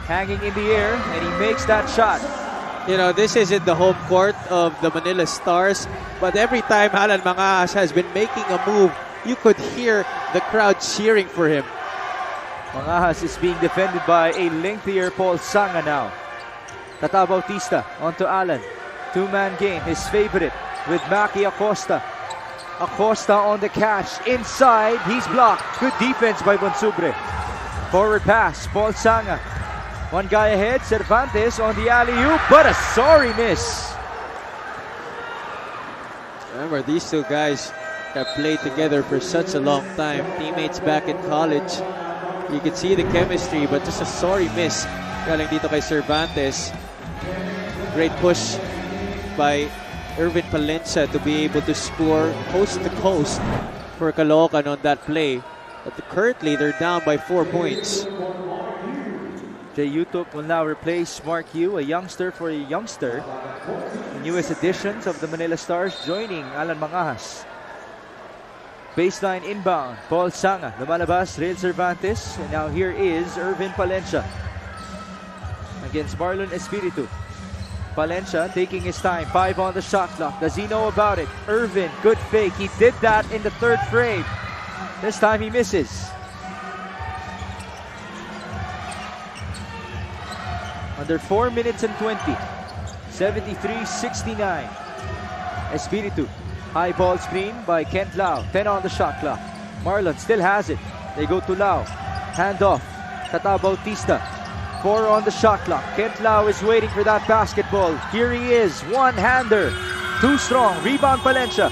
hanging in the air, and he makes that shot. You know, this isn't the home court of the Manila Stars, but every time Alan Mangahas has been making a move, you could hear the crowd cheering for him. Mangahas is being defended by a lengthier Paul Sanga now. Tata Bautista onto Alan. Two-man game, his favorite, with Maki Acosta. Acosta on the catch. Inside, he's blocked. Good defense by Bonsubre. Forward pass, Paul Sanga. One guy ahead, Cervantes on the alley-oop, but a sorry miss. Remember, these two guys have played together for such a long time. Teammates back in college. You can see the chemistry, but just a sorry miss. Galing dito kay Cervantes. Great push by Irvin Palencia to be able to score coast to coast for Caloocan on that play. But currently, they're down by 4 points. Jay Yutuk will now replace Mark Yu, a youngster for a youngster. The newest additions of the Manila Stars joining Alan Mangahas. Baseline inbound, Paul Sanga, lumalabas, Real Cervantes, and now here is Irvin Palencia against Marlon Espiritu. Palencia taking his time, 5 on the shot clock. Does he know about it? Irvin, good fake. He did that in the third frame. This time he misses. Under 4 minutes and 20. 73-69. Espiritu. High ball screen by Kent Lau. 10 on the shot clock. Marlon still has it. They go to Lau. Hand off. Tata Bautista. 4 on the shot clock. Kent Lau is waiting for that basketball. Here he is. One-hander. Too strong. Rebound Palencia.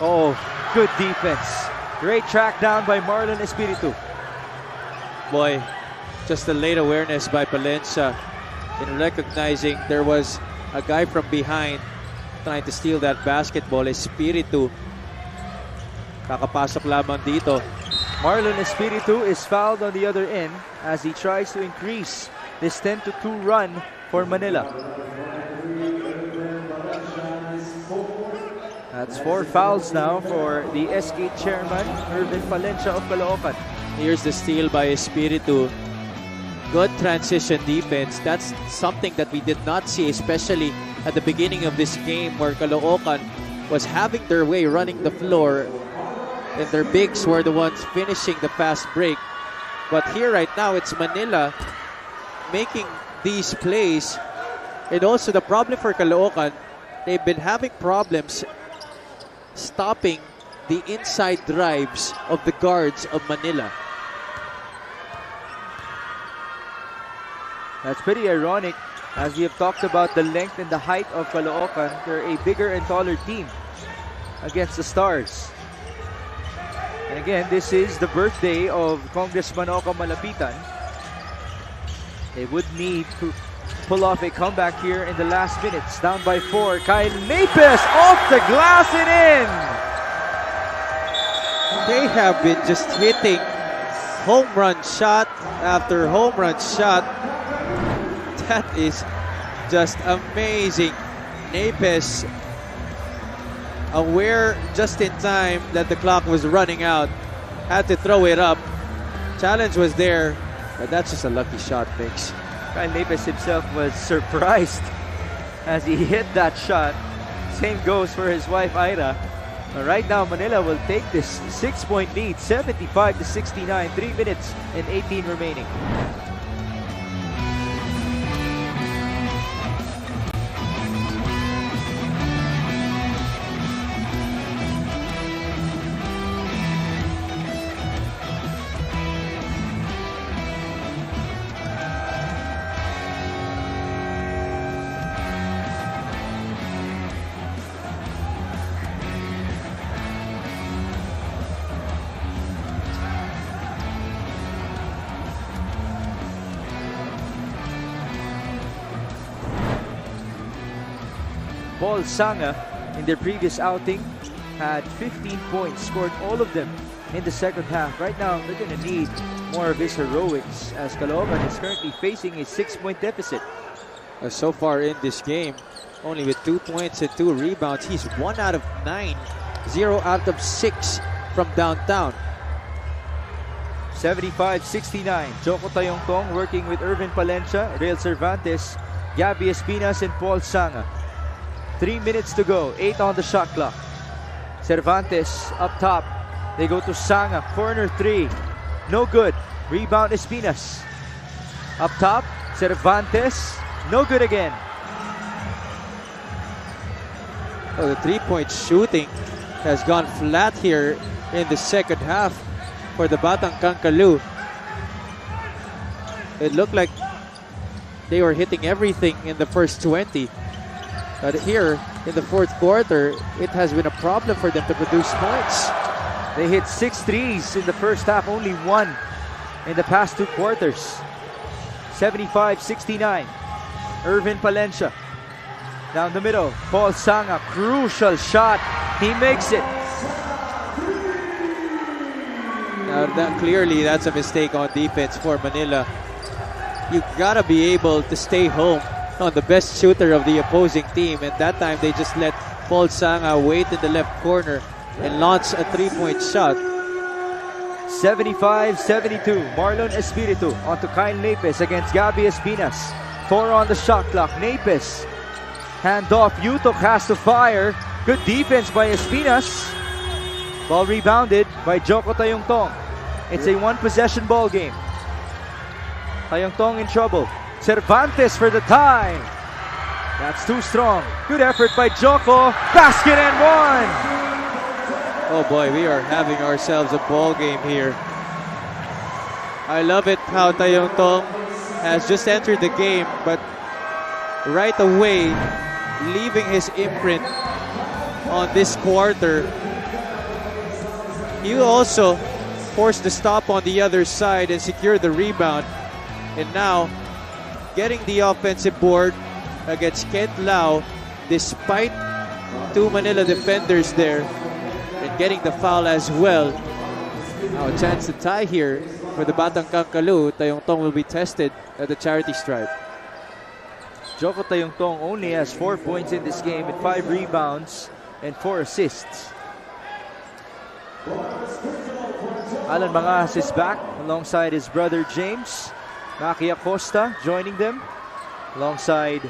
Oh, good defense. Great track down by Marlon Espiritu. Boy, just a late awareness by Palencia in recognizing there was a guy from behind trying to steal that basketball. Espiritu. Kakapasok lamang dito. Marlon Espiritu is fouled on the other end as he tries to increase this 10-2 run for Manila. That's 4 fouls now for the SK chairman, Irvin Palencia of Caloocan. Here's the steal by Espiritu. Good transition defense. That's something that we did not see, especially at the beginning of this game where Caloocan was having their way running the floor and their bigs were the ones finishing the fast break. But here right now, it's Manila making these plays. And also the problem for Caloocan, they've been having problems stopping the inside drives of the guards of Manila. That's pretty ironic as we have talked about the length and the height of Caloocan. They're a bigger and taller team against the Stars. And again, this is the birthday of Congressman Oka Malapitan. They would need to pull off a comeback here in the last minutes. Down by 4. Kyle Napes off the glass and in! They have been just hitting home run shot after home run shot. That is just amazing. Napes, aware just in time that the clock was running out, had to throw it up. Challenge was there, but that's just a lucky shot, Mix. Kyle Napes himself was surprised as he hit that shot. Same goes for his wife Ira. But right now, Manila will take this 6-point lead, 75-69, 3 minutes and 18 remaining. Paul Sanga, in their previous outing, had 15 points, scored all of them in the second half. Right now, they're going to need more of his heroics as Caloocan is currently facing a 6-point deficit. So far in this game, only with 2 points and 2 rebounds, he's 1 out of 9, 0 out of 6 from downtown. 75-69, Joko Tayongtong working with Irvin Palencia, Real Cervantes, Gabby Espinas, and Paul Sanga. 3 minutes to go, 8 on the shot clock. Cervantes up top. They go to Sanga, corner 3. No good. Rebound Espinas. Up top, Cervantes. No good again. Well, the 3-point shooting has gone flat here in the second half for the Batang Kankalu. It looked like they were hitting everything in the first 20. But here in the fourth quarter, it has been a problem for them to produce points. They hit 6 threes in the first half, only 1 in the past 2 quarters. 75-69. Irvin Palencia down the middle. Paul Sanga, crucial shot. He makes it. Now Clearly, that's a mistake on defense for Manila. You gotta be able to stay home on the best shooter of the opposing team, and that time they just let Paul Sanga wait in the left corner and launch a three-point shot. 75-72. Marlon Espiritu onto Kyle Napes against Gabby Espinas. 4 on the shot clock. Napes. Handoff. Yutok has to fire. Good defense by Espinas. Ball rebounded by Joko Tayongtong. It's a one-possession ball game. Tayongtong in trouble. Cervantes for the tie. That's too strong. Good effort by Joko. Basket and one. Oh boy, we are having ourselves a ball game here. I love it how Tayongtong has just entered the game, but right away, leaving his imprint on this quarter. He also forced the stop on the other side and secured the rebound. And now, getting the offensive board against Kent Lau, despite 2 Manila defenders there, and getting the foul as well. Now a chance to tie here for the Batang Kangkalu. Tayongtong will be tested at the charity stripe. Joko Tayongtong only has 4 points in this game with 5 rebounds and 4 assists. Alan Mangas is back alongside his brother James. Maki Acosta joining them alongside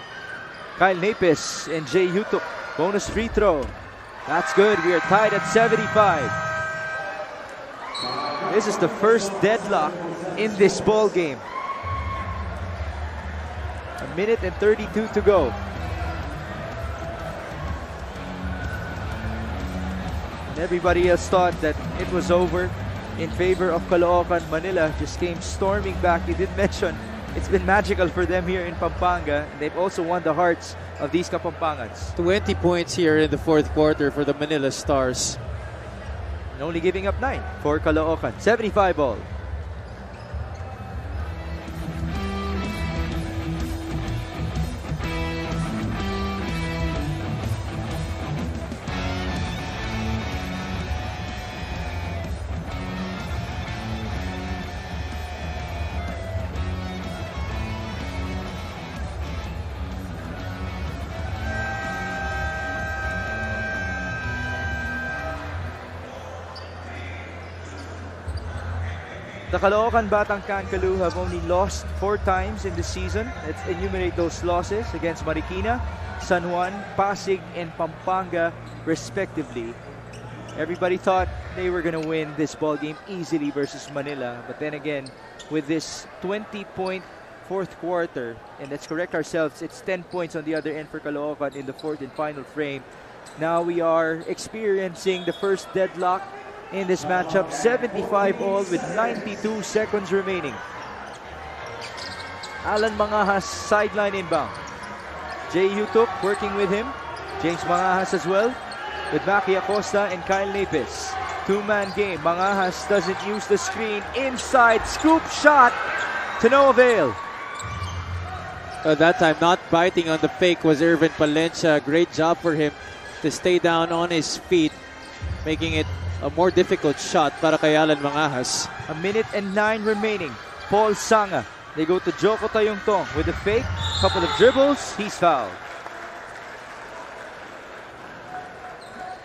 Kyle Napes and Jay Yutuk. Bonus free throw. That's good. We are tied at 75. This is the first deadlock in this ball game. 1 minute and 32 to go. And everybody else thought that it was over in favor of Caloocan. Manila just came storming back. You did mention it's been magical for them here in Pampanga. And they've also won the hearts of these Kapampangans. 20 points here in the fourth quarter for the Manila Stars. And only giving up 9 for Caloocan. 75 ball. The Caloocan Batang Kangkalu have only lost 4 times in the season. Let's enumerate those losses against Marikina, San Juan, Pasig, and Pampanga respectively. Everybody thought they were going to win this ball game easily versus Manila. But then again, with this 20-point fourth quarter, and let's correct ourselves, it's 10 points on the other end for Caloocan in the fourth and final frame. Now we are experiencing the first deadlock in this matchup. 75 all with 92 seconds remaining. Alan Mangahas sideline inbound. Jay Yutuk working with him. James Mangahas as well with Maki Acosta and Kyle Napes. 2-man game. Mangahas doesn't use the screen. Inside scoop shot to no avail. That time not biting on the fake was Irvin Palencia. Great job for him to stay down on his feet, making it a more difficult shot para kay Alan Mangahas. 1 minute and 9 remaining. Paul Sanga. They go to Joko Tayongtong with a fake. Couple of dribbles. He's fouled.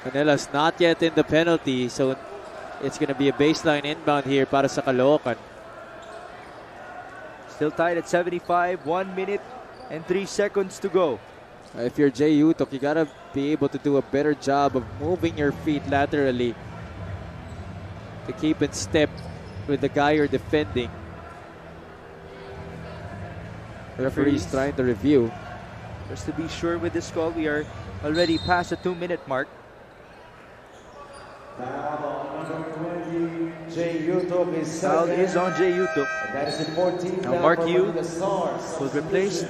Manila's not yet in the penalty, so it's going to be a baseline inbound here para sa Caloocan. Still tied at 75. 1 minute and 3 seconds to go. If you're Jay Yutok, you got to be able to do a better job of moving your feet laterally to keep in step with the guy you're defending. The referee's trying to review. Just to be sure with this call, we are already past the 2-minute mark. Jay Yutok is Foul is on Jay Yutok. That is the 14th. Now Mark Yu will replace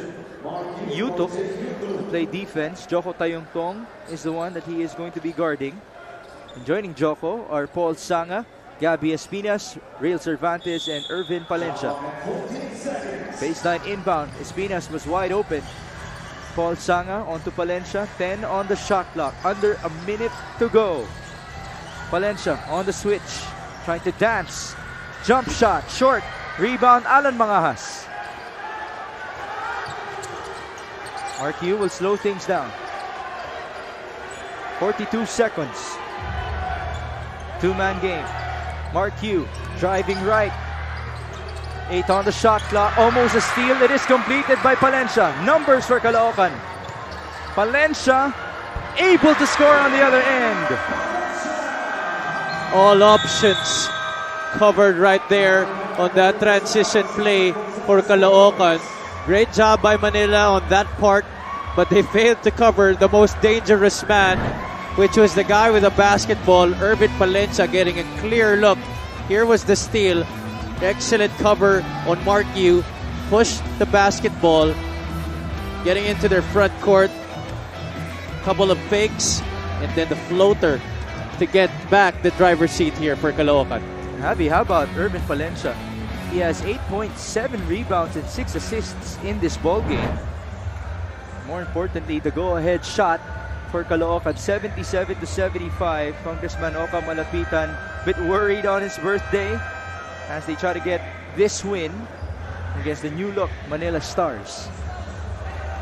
Yutok to play defense. Joko Tayongtong is the one that he is going to be guarding. And joining Joko are Paul Sanga, Gabby Espinas, Real Cervantes, and Irvin Palencia. Baseline inbound. Espinas was wide open. Paul Sanga onto Palencia. 10 on the shot clock. Under a minute to go. Palencia on the switch. Trying to dance Jump shot, short. Rebound, Alan Mangahas. Mark Yu will slow things down. 42 seconds. Two-man game. Mark Yu driving right. 8 on the shot clock. Almost a steal. It is completed by Palencia. Numbers for Caloocan. Palencia able to score on the other end. All options covered right there on that transition play for Caloocan. Great job by Manila on that part, but they failed to cover the most dangerous man, which was the guy with the basketball, Irvin Palencia, getting a clear look. Here was the steal. Excellent cover on Mark Yu. Pushed the basketball, getting into their front court. Couple of fakes, and then the floater to get back the driver's seat here for Caloocan. Javi, how about Irvin Palencia? He has 8 points, 7 rebounds, and 6 assists in this ball game. More importantly, the go-ahead shot for Caloocan, 77-75. Congressman Oka Malapitan a bit worried on his birthday as they try to get this win against the new-look Manila Stars.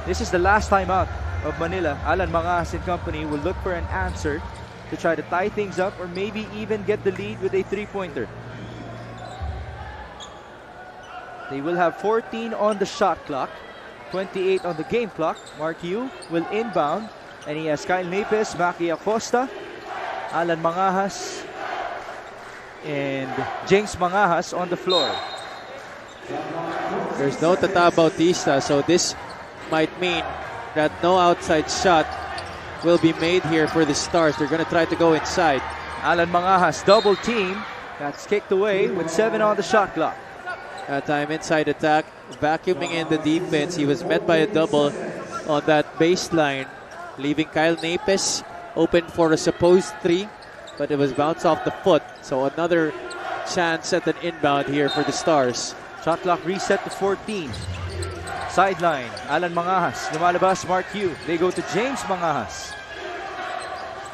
This is the last time out of Manila. Alan Mangahas and company will look for an answer to try to tie things up or maybe even get the lead with a three-pointer. They will have 14 on the shot clock, 28 on the game clock. Mark Yu will inbound, and he has Kyle Nepes, Maki Acosta, Alan Mangahas, and James Mangahas on the floor. There's no Tata Bautista, so this might mean that no outside shot will be made here for the Stars. They're going to try to go inside. Alan Mangahas double team. That's kicked away with 7 on the shot clock. That time inside attack, vacuuming in the defense. He was met by a double on that baseline, leaving Kyle Nepes open for a supposed 3, but it was bounced off the foot. So another chance at an inbound here for the Stars. Shot clock reset to 14. Sideline, Alan Mangahas. Lumalabas, Mark Yu. They go to James Mangahas.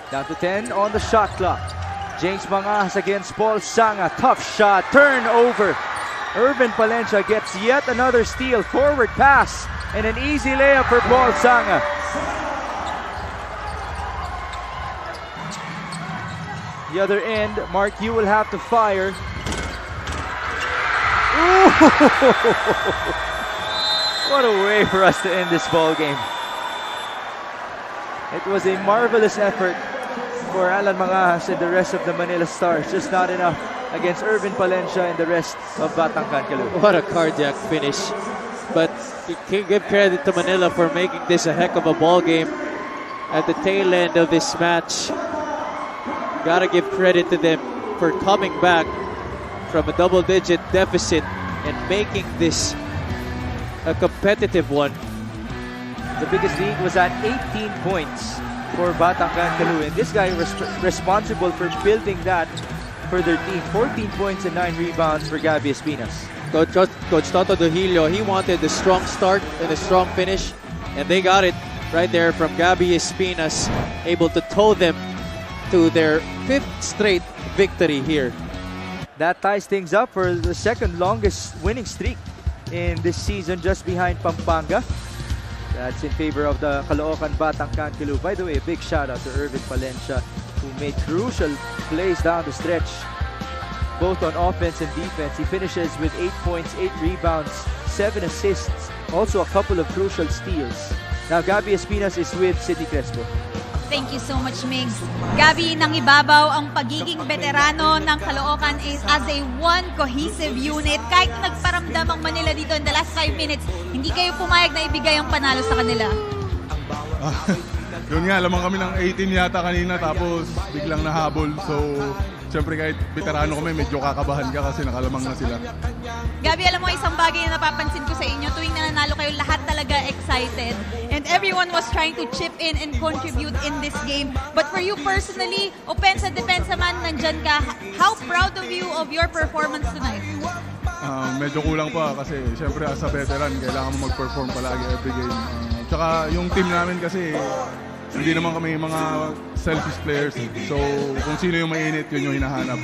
Down to 10 on the shot clock. James Mangahas against Paul Sanga. Tough shot, turnover. Irvin Palencia gets yet another steal. Forward pass and an easy layup for Paul Sanga. The other end, Mark Yu will have to fire. What a way for us to end this ball game. It was a marvelous effort for Alan Mangahas and the rest of the Manila Stars. Just not enough against Irvin Palencia and the rest of Batangan Caloocan. What a cardiac finish. But you can give credit to Manila for making this a heck of a ball game at the tail end of this match. Gotta give credit to them for coming back from a double-digit deficit and making this a competitive one. The biggest lead was at 18 points for Batangan Caloocan. This guy was responsible for building that for their team. 14 points and 9 rebounds for Gabby Espinas. Coach Toto Dojilio, he wanted a strong start and a strong finish, and they got it right there from Gabby Espinas, able to tow them to their 5th straight victory here. That ties things up for the second longest winning streak in this season, just behind Pampanga. That's in favor of the Caloocan Batangan Caloocan. By the way, a big shout out to Irvin Palencia, who made crucial plays down the stretch, both on offense and defense. He finishes with 8 points, 8 rebounds, 7 assists, also a couple of crucial steals. Now, Gabby Espinas is with City Crespo. Thank you so much, Migs. Gabi, nangibabaw ang pagiging veterano ng Caloocan is as a one cohesive unit. Kahit nagparamdam ang Manila dito in the last 5 minutes, hindi kayo pumayag na ibigay ang panalo sa kanila. Yun nga, lamang kami ng 18 yata kanina tapos biglang nahabol. So, siyempre kahit veterano kami, medyo kakabahan ka kasi nakalamang na sila. Gabi, alam mo, isang bagay na napapansin ko sa inyo, tuwing nananalo kayo, lahat talaga excited. And everyone was trying to chip in and contribute in this game. But for you personally, opensa, depensa man, nandyan ka. How proud of you of your performance tonight? Medyo kulang pa kasi siyempre as a veteran, kailangan mo mag-perform palagi every game. Tsaka yung team namin kasi, hindi naman kami mga selfish players. So, kung sino yung mainit, yun yung hinahanap.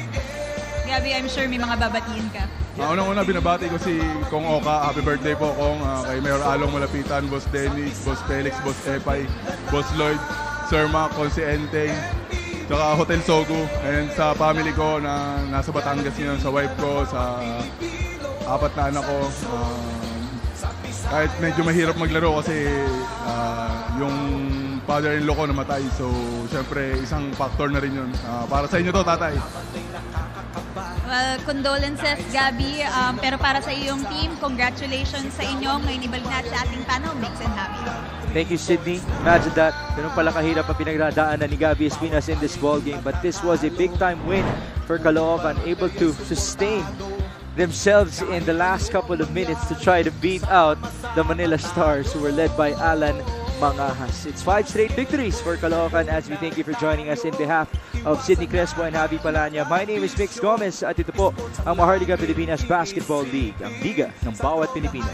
Gabby, I'm sure may mga babatiin ka. Unang-una, binabati ko si Kong Oka. Happy birthday po, Kong. Kay Mayor Along Malapitan, Boss Dennis, Boss Felix, Boss Epay, Boss Lloyd, Sir Mac, Consi Enteng, tsaka Hotel Sogo. And sa family ko na nasa Batangas ngayon, sa wife ko, sa 4 na anak ko. Kahit medyo mahirap maglaro kasi yung father-in-law ko namatay. So, syempre, isang factor na rin yun. Para sa inyo to, tatay. Well, condolences, Gabby. Pero para sa iyong team, congratulations sa inyo. Ngayon ibalik natin sa ating panel, Mix and Happy. Thank you, Sydney. Imagine that. Ganun pala kahirap ang pinagdadaanan ni Gabby Espinas in this ball game. But this was a big-time win for Caloocan, able to sustain themselves in the last couple of minutes to try to beat out the Manila Stars, who were led by Alan Mangahas. It's 5 straight victories for Caloocan as we thank you for joining us in behalf of Sydney Crespo and Javi Palanya. My name is Mix Gomez at ito po ang Maharlika Pilipinas Basketball League, ang liga ng bawat Pilipino.